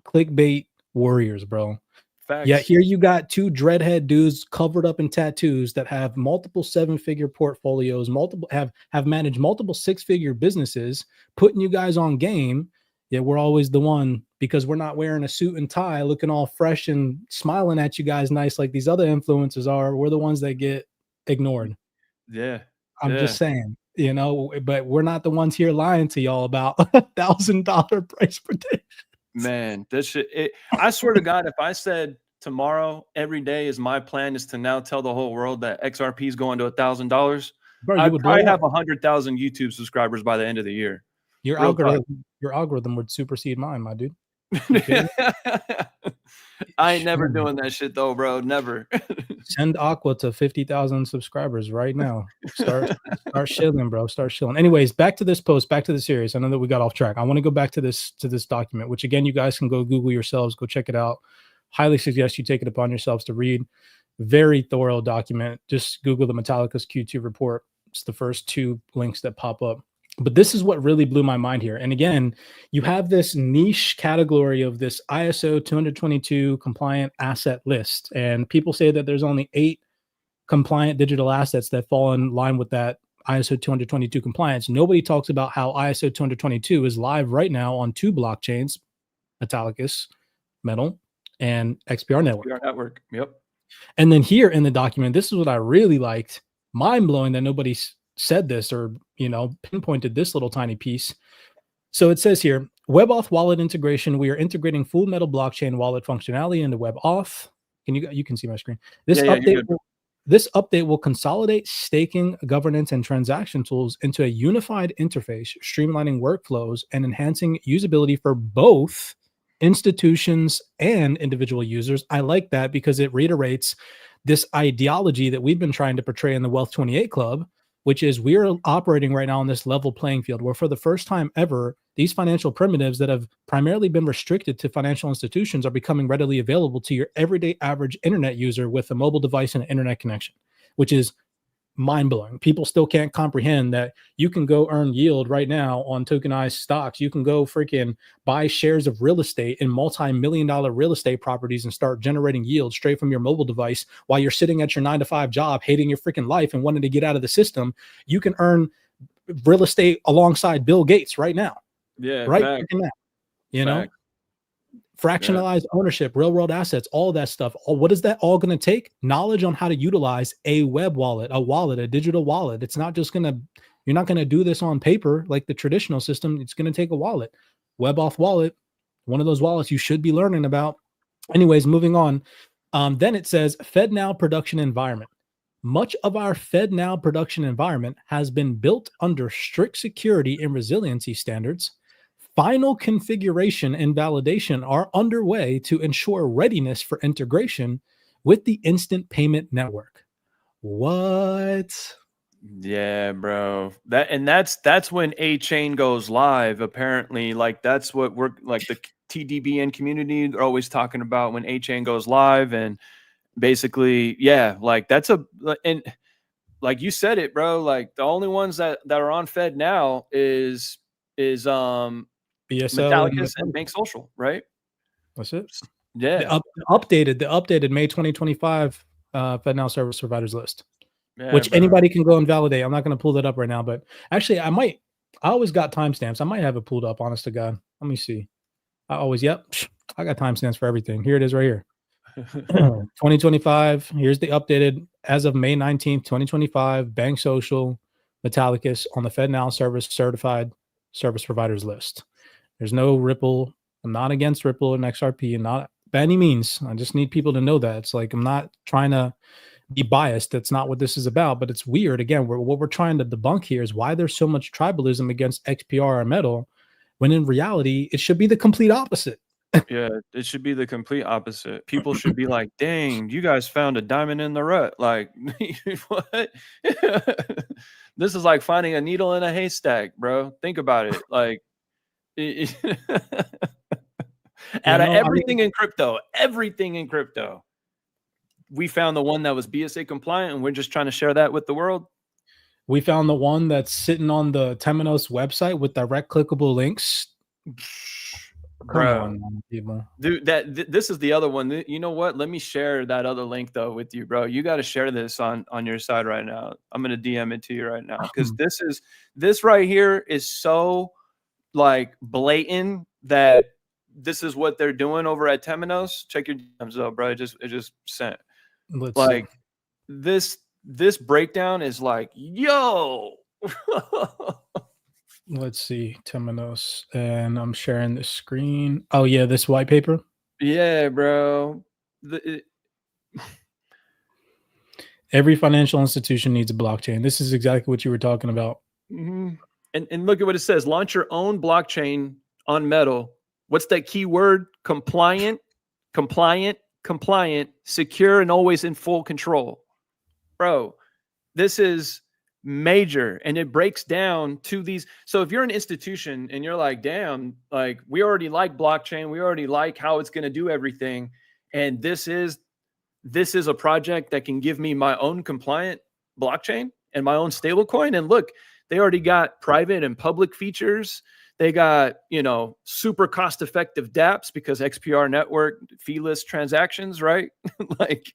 clickbait warriors, bro. Facts. Yeah, here you got two dreadhead dudes covered up in tattoos that have multiple 7-figure portfolios, have managed multiple 6-figure businesses, putting you guys on game. Yet we're always the one, because we're not wearing a suit and tie, looking all fresh and smiling at you guys nice like these other influencers are. We're the ones that get ignored. Yeah. I'm just saying. you know, but we're not the ones here lying to y'all about $1,000 price prediction. Man, this shit. I swear to God, if I said tomorrow every day is my plan is to now tell the whole world that XRP is going to $1,000, Bro, you I'd would probably blow have up. 100,000 YouTube subscribers by the end of the year. Your Real talk. algorithm would supersede mine, my dude. You kidding me? I ain't never doing that shit though, bro. Never. Send Aqua to 50,000 subscribers right now. Start shilling, bro. Start shilling. Anyways, back to this post, back to the series. I know that we got off track. I want to go back to this document, which again, you guys can go Google yourselves, go check it out. Highly suggest you take it upon yourselves to read. Very thorough document. Just Google the Metallicus Q2 report. It's the first 2 links that pop up. But this is what really blew my mind here. And again, you have this niche category of this ISO 222 compliant asset list. And people say that there's only 8 compliant digital assets that fall in line with that ISO 222 compliance. Nobody talks about how ISO 222 is live right now on 2 blockchains, Metallicus, Metal, and XPR Network. XPR Network. Yep. And then here in the document, this is what I really liked. Mind blowing that nobody said this or, you know, pinpointed this little tiny piece. So it says here, WebAuth wallet integration. We are integrating full metal blockchain wallet functionality into WebAuth. You can see my screen. This update will consolidate staking, governance, and transaction tools into a unified interface, streamlining workflows and enhancing usability for both institutions and individual users. I like that because it reiterates this ideology that we've been trying to portray in the Wealth 28 Club, which is we're operating right now on this level playing field where for the first time ever, these financial primitives that have primarily been restricted to financial institutions are becoming readily available to your everyday average internet user with a mobile device and an internet connection, which is mind-blowing. People still can't comprehend that you can go earn yield right now on tokenized stocks. You can go freaking buy shares of real estate in multi-million-dollar real estate properties and start generating yield straight from your mobile device while you're sitting at your 9-to-5 job, hating your freaking life and wanting to get out of the system. You can earn real estate alongside Bill Gates right now. Yeah, right fact. now, you know, fractionalized ownership, real world assets, all that stuff. What is that all going to take? Knowledge on how to utilize a web wallet, a digital wallet. It's not just you're not going to do this on paper like the traditional system. It's going to take a wallet. WebAuth wallet, one of those wallets you should be learning about. Anyways, moving on. Then it says FedNow production environment. Much of our FedNow production environment has been built under strict security and resiliency standards. Final configuration and validation are underway to ensure readiness for integration with the instant payment network. What? Yeah, bro. That's when A chain goes live. Apparently, like that's what we're like the TDBN community. They're always talking about when A chain goes live, and basically, yeah, like that's and like you said it, bro. Like the only ones that are on Fed now is BSL Metallicus and Bank Social, right? That's it. Yeah. The updated May 2025 FedNow service providers list, which bro. anybody can go and validate. I'm not going to pull that up right now, but actually I always got timestamps. I might have it pulled up, honest to God. Let me see. I got timestamps for everything. Here it is right here. 2025. Here's the updated as of May 19th, 2025, Bank Social, Metallicus on the FedNow service certified service providers list. There's no Ripple. I'm not against Ripple and XRP, and not by any means. I just need people to know that. It's like I'm not trying to be biased. That's not what this is about. But it's weird. Again, what we're trying to debunk here is why there's so much tribalism against XPR or Metal, when in reality it should be the complete opposite. Yeah, it should be the complete opposite. People should be like, "Dang, you guys found a diamond in the rut!" Like, what? This is like finding a needle in a haystack, bro. Think about it. Like. Out of everything in crypto, we found the one that was BSA compliant, and we're just trying to share that with the world. We found the one that's sitting on the Temenos website with direct clickable links. Come on, people. Dude, this is the other one. You know what? Let me share that other link though with you, bro. You got to share this on your side right now. I'm gonna DM it to you right now because this right here is so like blatant that this is what they're doing over at Temenos. Check your DMs up, bro. It just sent. Let's see. This breakdown is like, yo, Let's see, Temenos, and I'm sharing the screen. Oh yeah, this white paper. Yeah, bro. Every financial institution needs a blockchain. This is exactly what you were talking about. And look at what it says. Launch your own blockchain on Metal. What's that key word? Compliant, secure, and always in full control. Bro, this is major, and it breaks down to these. So if you're an institution and you're like, damn, like we already like blockchain, we already like how it's going to do everything, and this is a project that can give me my own compliant blockchain and my own stable coin. And look, they already got private and public features. They got, super cost-effective dApps because XPR network, feeless transactions, right? Like,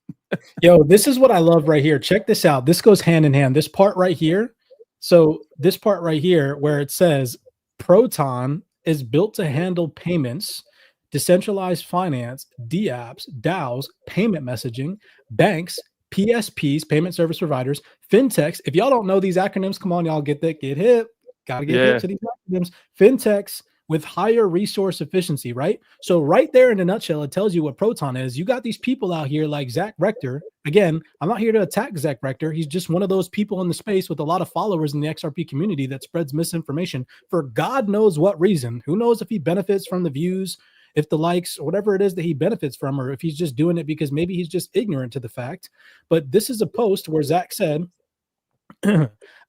yo, this is what I love right here. Check this out. This goes hand in hand. This part right here. So this part right here where it says Proton is built to handle payments, decentralized finance, dApps, DAOs, payment messaging, banks, PSPs, payment service providers, fintechs. If y'all don't know these acronyms, come on, y'all get hip. Gotta get hip to these acronyms. Fintechs with higher resource efficiency, right? So right there in a nutshell, it tells you what Proton is. You got these people out here like Zach Rector. Again, I'm not here to attack Zach Rector. He's just one of those people in the space with a lot of followers in the XRP community that spreads misinformation for God knows what reason. Who knows if he benefits from the views, if the likes, or whatever it is that he benefits from, or if he's just doing it because maybe he's just ignorant to the fact. But this is a post where Zach said,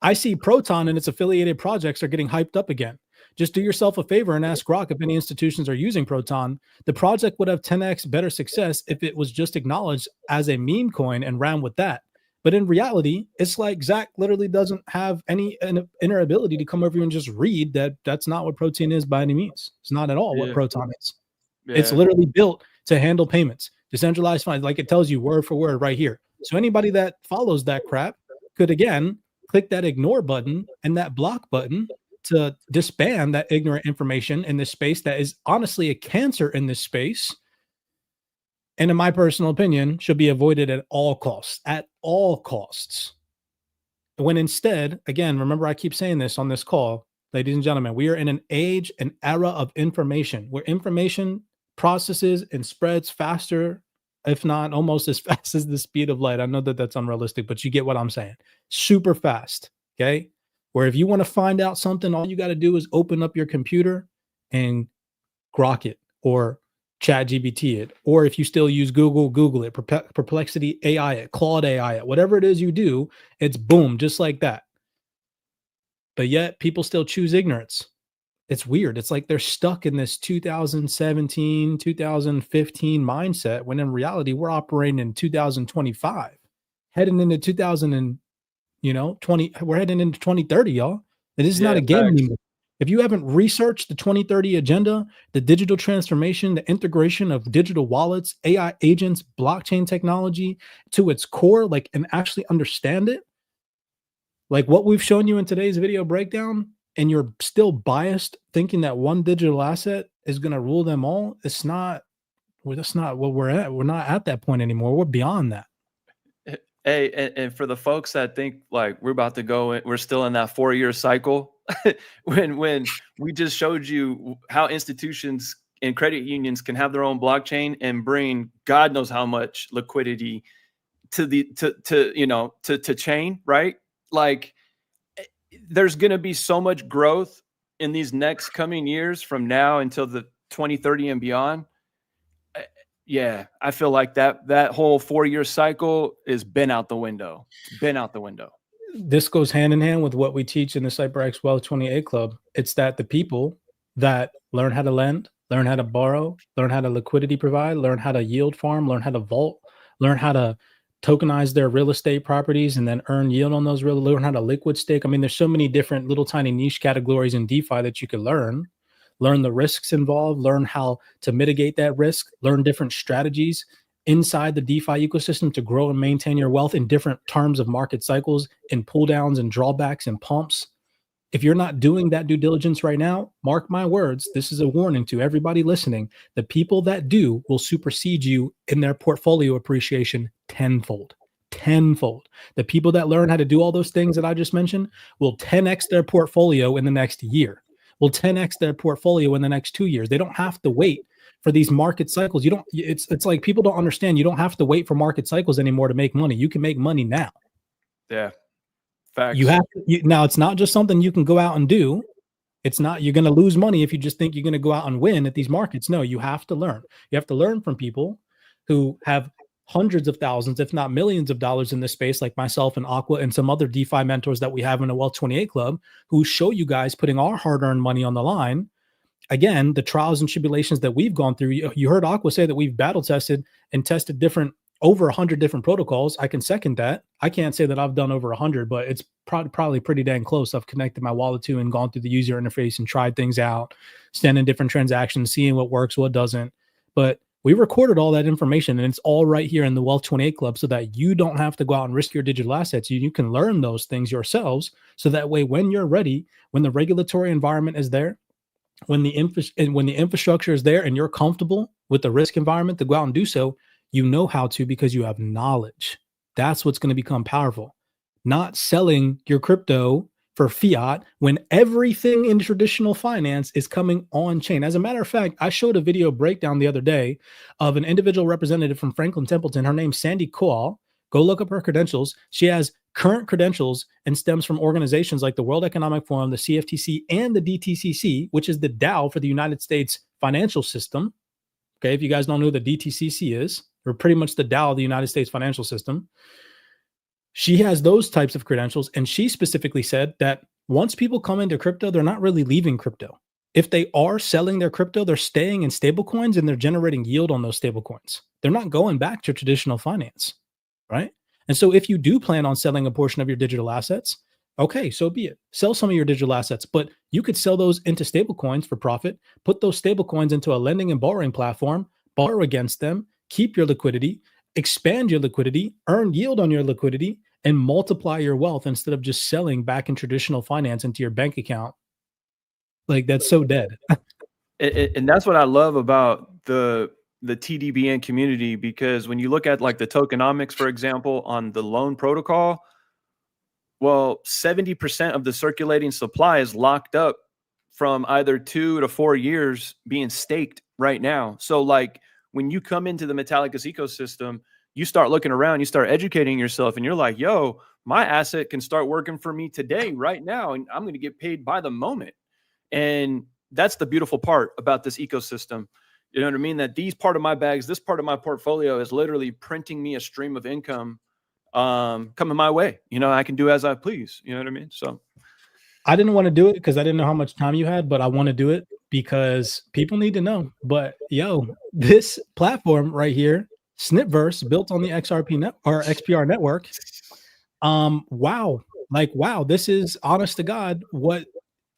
I see Proton and its affiliated projects are getting hyped up again. Just do yourself a favor and ask Grok if any institutions are using Proton. The project would have 10x better success if it was just acknowledged as a meme coin and ran with that. But in reality, it's like Zach literally doesn't have any inner ability to come over and just read that. That's not what Proton is by any means. It's not at all what Proton is. It's literally built to handle payments, decentralized finance, like it tells you word for word right here. So anybody that follows that crap could, again, click that ignore button and that block button to disband that ignorant information in this space that is honestly a cancer in this space. And in my personal opinion, should be avoided at all costs, When instead, again, remember I keep saying this on this call, ladies and gentlemen, we are in an age, an era of information where information processes and spreads faster, if not almost as fast as the speed of light. I know that that's unrealistic, but you get what I'm saying. Super fast, okay? Where if you want to find out something, all you got to do is open up your computer and Grok it or ChatGPT it. Or if you still use Google, Google it, Perplexity AI it, Claude AI it, whatever it is you do, it's boom, just like that. But yet people still choose ignorance. It's weird. It's like they're stuck in this 2017, 2015 mindset when in reality we're operating in 2025, heading into 2020. We're heading into 2030, y'all. It is not a game anymore. If you haven't researched the 2030 agenda, the digital transformation, the integration of digital wallets, AI agents, blockchain technology to its core, like, and actually understand it, like what we've shown you in today's video breakdown, and you're still biased thinking that one digital asset is going to rule them all, that's not what we're at. We're not at that point anymore. We're beyond that. Hey, and for the folks that think like we're about to go, we're still in that 4-year cycle. when we just showed you how institutions and credit unions can have their own blockchain and bring God knows how much liquidity to chain, right? Like, there's going to be so much growth in these next coming years from now until the 2030 and beyond. Yeah, I feel like that whole 4-year cycle is been out the window. It's been out the window. This goes hand in hand with what we teach in the CyberX Wealth 28 Club. It's that the people that learn how to lend, learn how to borrow, learn how to liquidity provide, learn how to yield farm, learn how to vault, learn how to tokenize their real estate properties and then earn yield on those, learn how to liquid stake. I mean, there's so many different little tiny niche categories in DeFi that you could learn the risks involved, learn how to mitigate that risk, learn different strategies inside the DeFi ecosystem to grow and maintain your wealth in different terms of market cycles and pull downs and drawbacks and pumps. If you're not doing that due diligence right now, mark my words, this is a warning to everybody listening. The people that do will supersede you in their portfolio appreciation tenfold. tenfold. The people that learn how to do all those things that I just mentioned will 10x their portfolio in the next year, will 10x their portfolio in the next 2 years. They don't have to wait for these market cycles. It's like people don't understand. You don't have to wait for market cycles anymore to make money. You can make money now. Yeah. Facts. You have to, now it's not just something you can go out and do. It's not, you're going to lose money if you just think you're going to go out and win at these markets. No, you have to learn. You have to learn from people who have hundreds of thousands, if not millions of dollars in this space, like myself and Aqua and some other DeFi mentors that we have in the Wealth 28 Club, who show you guys putting our hard-earned money on the line. Again, the trials and tribulations that we've gone through. You heard Aqua say that we've battle tested and tested over 100 different protocols. I can second that. I can't say that I've done over 100, but it's probably pretty dang close. I've connected my wallet to and gone through the user interface and tried things out, sending different transactions, seeing what works, what doesn't. But we recorded all that information, and it's all right here in the Wealth 28 Club, so that you don't have to go out and risk your digital assets. You can learn those things yourselves, so that way when you're ready, when the regulatory environment is there, when the infrastructure is there, and you're comfortable with the risk environment to go out and do so, you know how to, because you have knowledge. That's what's going to become powerful. Not selling your crypto for fiat when everything in traditional finance is coming on chain. As a matter of fact, I showed a video breakdown the other day of an individual representative from Franklin Templeton. Her name's Sandy Koal. Go look up her credentials. She has current credentials and stems from organizations like the World Economic Forum, the CFTC, and the DTCC, which is the DAO for the United States financial system. Okay, if you guys don't know who the DTCC is, we're pretty much the DAO of the United States financial system. She has those types of credentials, and she specifically said that once people come into crypto, they're not really leaving crypto. If they are selling their crypto, they're staying in stablecoins and they're generating yield on those stablecoins. They're not going back to traditional finance, right? And so if you do plan on selling a portion of your digital assets, okay, so be it. Sell some of your digital assets, but you could sell those into stablecoins for profit, put those stablecoins into a lending and borrowing platform, borrow against them, keep your liquidity, expand your liquidity, earn yield on your liquidity, and multiply your wealth instead of just selling back in traditional finance into your bank account. Like, that's so dead. And that's what I love about the TDBN community, because when you look at like the tokenomics, for example, on the loan protocol, well, 70% of the circulating supply is locked up from either 2 to 4 years being staked right now. So like when you come into the Metallicus ecosystem, you start looking around, you start educating yourself, and you're like, yo, my asset can start working for me today, right now, and I'm going to get paid by the moment. And that's the beautiful part about this ecosystem. You know what I mean? That these part of my bags, this part of my portfolio is literally printing me a stream of income coming my way. You know, I can do as I please. You know what I mean? So I didn't want to do it because I didn't know how much time you had, but I want to do it because people need to know. But yo, this platform right here, Snipverse, built on the XPR network. Wow. Like, wow, this is honest to God what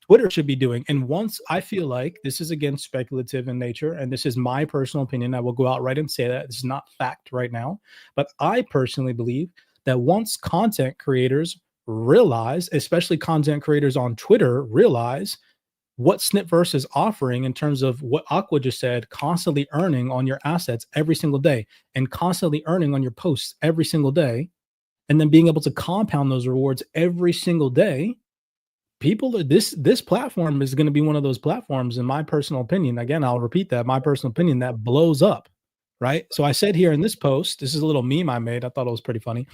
Twitter should be doing. And once I feel like this is, again, speculative in nature, and this is my personal opinion, I will go out right and say that this is not fact right now. But I personally believe that once content creators realize, especially content creators on Twitter, realize what Snipverse is offering in terms of what Aqua just said, constantly earning on your assets every single day and constantly earning on your posts every single day, and then being able to compound those rewards every single day, this platform is going to be one of those platforms, in my personal opinion. Again, I'll repeat that, my personal opinion, that blows up, right? So I said here in this post, this is a little meme I made. I thought it was pretty funny.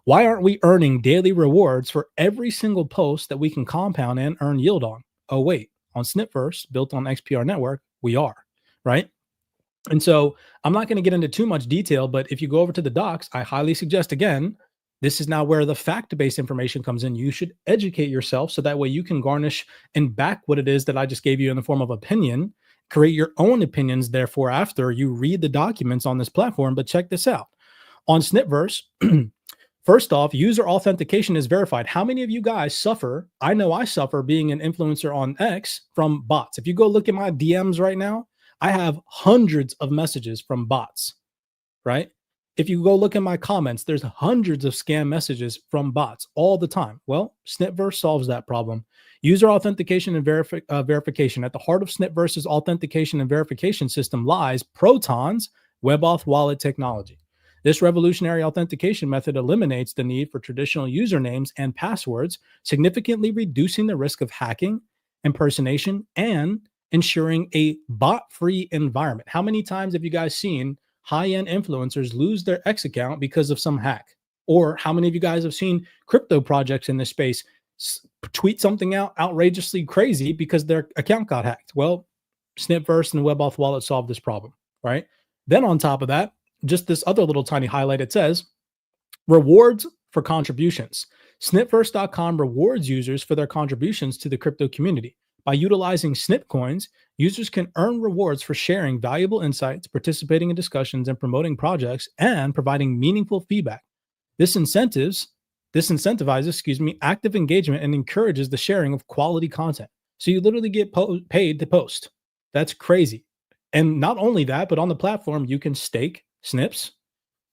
Why aren't we earning daily rewards for every single post that we can compound and earn yield on? Oh, wait. On Snipverse, built on XPR network, we are, right? And so I'm not going to get into too much detail, but if you go over to the docs, I highly suggest, again, this is now where the fact-based information comes in. You should educate yourself so that way you can garnish and back what it is that I just gave you in the form of opinion, create your own opinions, therefore, after you read the documents on this platform. But check this out. On Snipverse, first off, user authentication is verified. How many of you guys suffer? I know I suffer being an influencer on X from bots. If you go look at my DMs right now, I have hundreds of messages from bots, right? If you go look at my comments, there's hundreds of scam messages from bots all the time. Well, Snipverse solves that problem. User authentication and verification. At the heart of Snipverse's authentication and verification system lies Proton's WebAuth wallet technology. This revolutionary authentication method eliminates the need for traditional usernames and passwords, significantly reducing the risk of hacking, impersonation, and ensuring a bot-free environment. How many times have you guys seen high-end influencers lose their X account because of some hack? Or how many of you guys have seen crypto projects in this space tweet something out outrageously crazy because their account got hacked? Well, Snipverse and WebAuth Wallet solved this problem, right? Then on top of that, just this other little tiny highlight, it says rewards for contributions. Snipverse.com rewards users for their contributions to the crypto community. By utilizing Snip coins, users can earn rewards for sharing valuable insights, participating in discussions, and promoting projects, and providing meaningful feedback. This incentivizes, active engagement and encourages the sharing of quality content. So you literally get paid to post. That's crazy. And not only that, but on the platform, you can stake snips.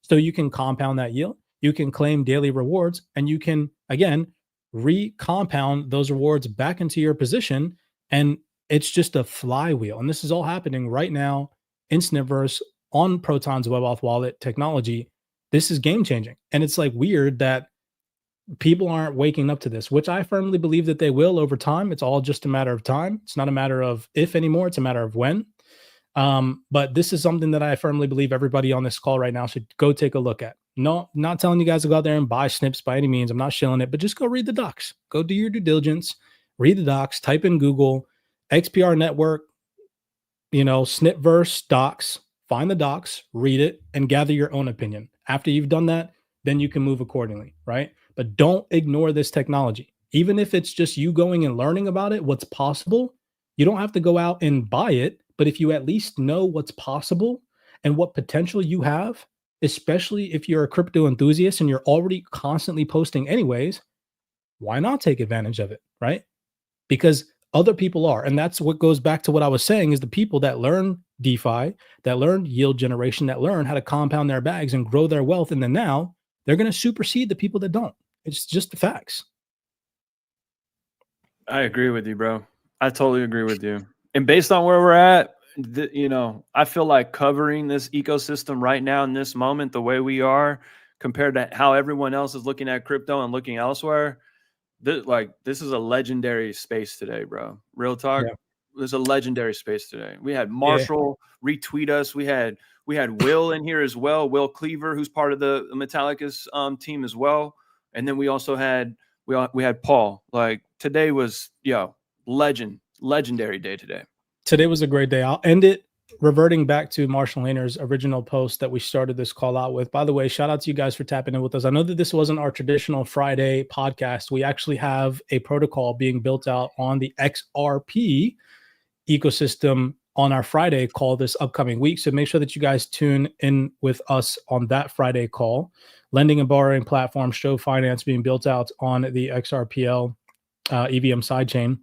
So you can compound that yield. You can claim daily rewards, and you can, again, re-compound those rewards back into your position. And it's just a flywheel. And this is all happening right now in Snipverse on Proton's WebAuth wallet technology. This is game changing. And it's like weird that people aren't waking up to this, which I firmly believe that they will over time. It's all just a matter of time. It's not a matter of if anymore. It's a matter of when. But this is something that I firmly believe everybody on this call right now should go take a look at. No, not telling you guys to go out there and buy snips by any means. I'm not shilling it, but just go read the docs. Go do your due diligence, read the docs, type in Google, XPR network, Snipverse docs, find the docs, read it, and gather your own opinion. After you've done that, then you can move accordingly, right? But don't ignore this technology. Even if it's just you going and learning about it, what's possible, you don't have to go out and buy it. But if you at least know what's possible and what potential you have, especially if you're a crypto enthusiast and you're already constantly posting anyways, why not take advantage of it, right? Because other people are. And that's what goes back to what I was saying is the people that learn DeFi, that learn yield generation, that learn how to compound their bags and grow their wealth. And then now they're going to supersede the people that don't. It's just the facts. I agree with you, bro. I totally agree with you. And based on where we're at, I feel like covering this ecosystem right now in this moment, the way we are compared to how everyone else is looking at crypto and looking elsewhere, this is a legendary space today, bro. Real talk. Yeah. There's a legendary space today. We had Marshall retweet us. We had Will in here as well. Will Cleaver, who's part of the Metallicus team as well. And then we also had Paul. Like today was legendary day today. Today was a great day. I'll end it reverting back to Marshall Hainer's original post that we started this call out with. By the way, shout out to you guys for tapping in with us. I know that this wasn't our traditional Friday podcast. We actually have a protocol being built out on the XRP ecosystem on our Friday call this upcoming week. So make sure that you guys tune in with us on that Friday call. Lending and borrowing platform, Show Finance being built out on the XRPL EVM sidechain.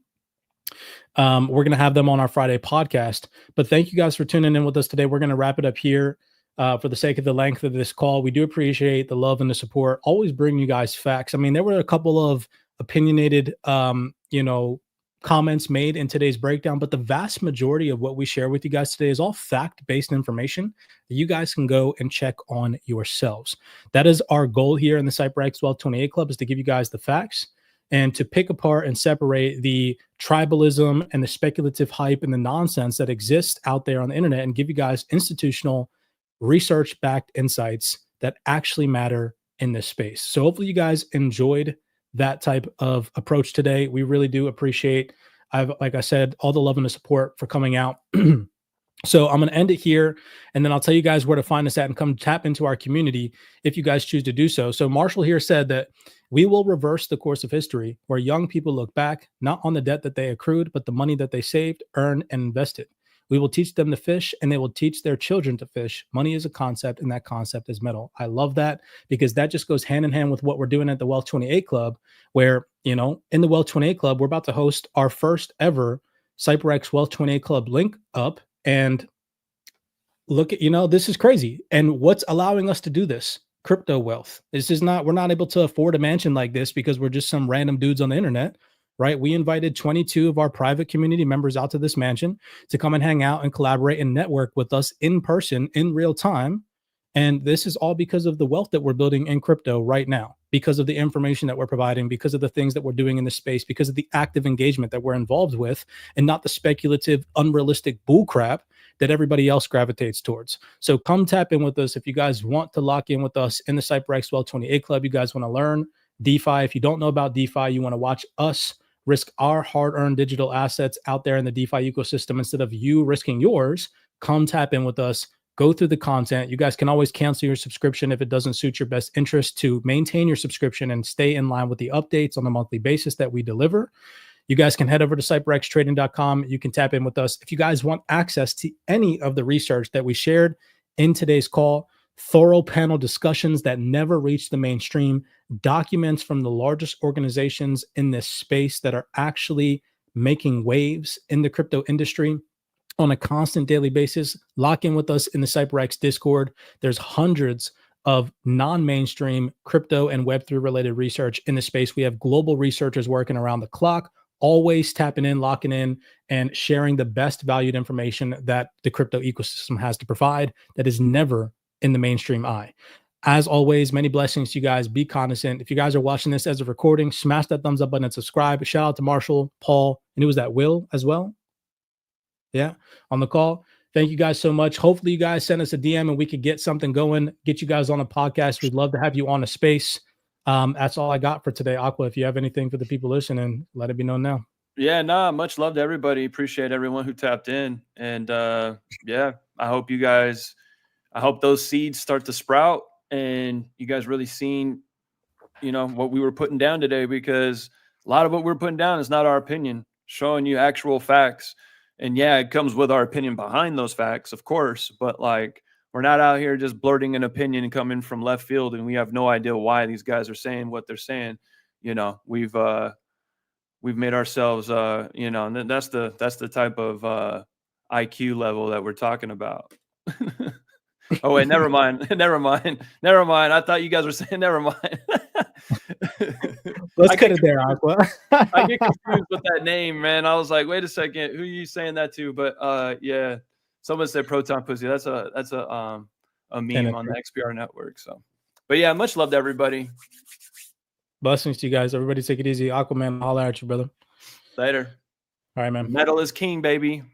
We're going to have them on our Friday podcast. But thank you guys for tuning in with us today. We're going to wrap it up here for the sake of the length of this call. We do appreciate the love and the support. Always bring you guys facts. I mean, there were a couple of opinionated, comments made in today's breakdown, but the vast majority of what we share with you guys today is all fact-based information that you guys can go and check on yourselves. That is our goal here in the CyberX Wealth 28 Club, is to give you guys the facts and to pick apart and separate the tribalism and the speculative hype and the nonsense that exists out there on the internet and give you guys institutional research-backed insights that actually matter in this space. So hopefully you guys enjoyed that type of approach today. We really do appreciate, like I said, all the love and the support for coming out. So I'm going to end it here, and then I'll tell you guys where to find us at and come tap into our community if you guys choose to do so. So Marshall here said that we will reverse the course of history where young people look back, not on the debt that they accrued, but the money that they saved, earned, and invested. We will teach them to fish, and they will teach their children to fish. Money is a concept, and that concept is metal. I love that, because that just goes hand in hand with what we're doing at the Wealth 28 Club, where, in the Wealth 28 Club, we're about to host our first ever CyberX Wealth 28 Club link up. And look at, this is crazy. And what's allowing us to do this? Crypto wealth. We're not able to afford a mansion like this because we're just some random dudes on the internet, right? We invited 22 of our private community members out to this mansion to come and hang out and collaborate and network with us in person in real time. And this is all because of the wealth that we're building in crypto right now, because of the information that we're providing, because of the things that we're doing in this space, because of the active engagement that we're involved with, and not the speculative, unrealistic bullcrap that everybody else gravitates towards. So come tap in with us. If you guys want to lock in with us in the CyberX 1228 Club, you guys want to learn DeFi. If you don't know about DeFi, you want to watch us risk our hard-earned digital assets out there in the DeFi ecosystem instead of you risking yours, come tap in with us. Go through the content. You guys can always cancel your subscription if it doesn't suit your best interest to maintain your subscription and stay in line with the updates on a monthly basis that we deliver. You guys can head over to cyberxtrading.com. You can tap in with us. If you guys want access to any of the research that we shared in today's call, thorough panel discussions that never reach the mainstream, documents from the largest organizations in this space that are actually making waves in the crypto industry on a constant daily basis, lock in with us in the CyberX Discord. There's hundreds of non-mainstream crypto and Web3 related research in the space. We have global researchers working around the clock, always tapping in, locking in, and sharing the best valued information that the crypto ecosystem has to provide that is never in the mainstream eye. As always, many blessings to you guys. Be cognizant. If you guys are watching this as a recording, smash that thumbs up button and subscribe. Shout out to Marshall, Paul, and it was that Will as well. Yeah, on the call. Thank you guys so much. Hopefully you guys send us a DM and we could get something going, get you guys on a podcast. We'd love to have you on a space. That's all I got for today. Aqua, if you have anything for the people listening, let it be known now. Yeah, nah, much love to everybody. Appreciate everyone who tapped in. And yeah, I hope you guys, I hope those seeds start to sprout and you guys really seen, you know, what we were putting down today, because a lot of what we're putting down is not our opinion, showing you actual facts. And yeah, it comes with our opinion behind those facts, of course, but like, we're not out here just blurting an opinion coming from left field and we have no idea why these guys are saying what they're saying. You know, we've made ourselves, you know, and that's the type of IQ level that we're talking about. Oh wait, never mind. Never mind. I thought you guys were saying never mind. Let's cut it there, Aqua. I get confused with that name, man. I was like, wait a second, who are you saying that to? But yeah, someone said proton pussy. That's a meme on the XPR network. So, but yeah, much love to everybody. Blessings to you guys. Everybody take it easy. Aquaman, holler at you, brother. Later. All right, man. Metal is king, baby.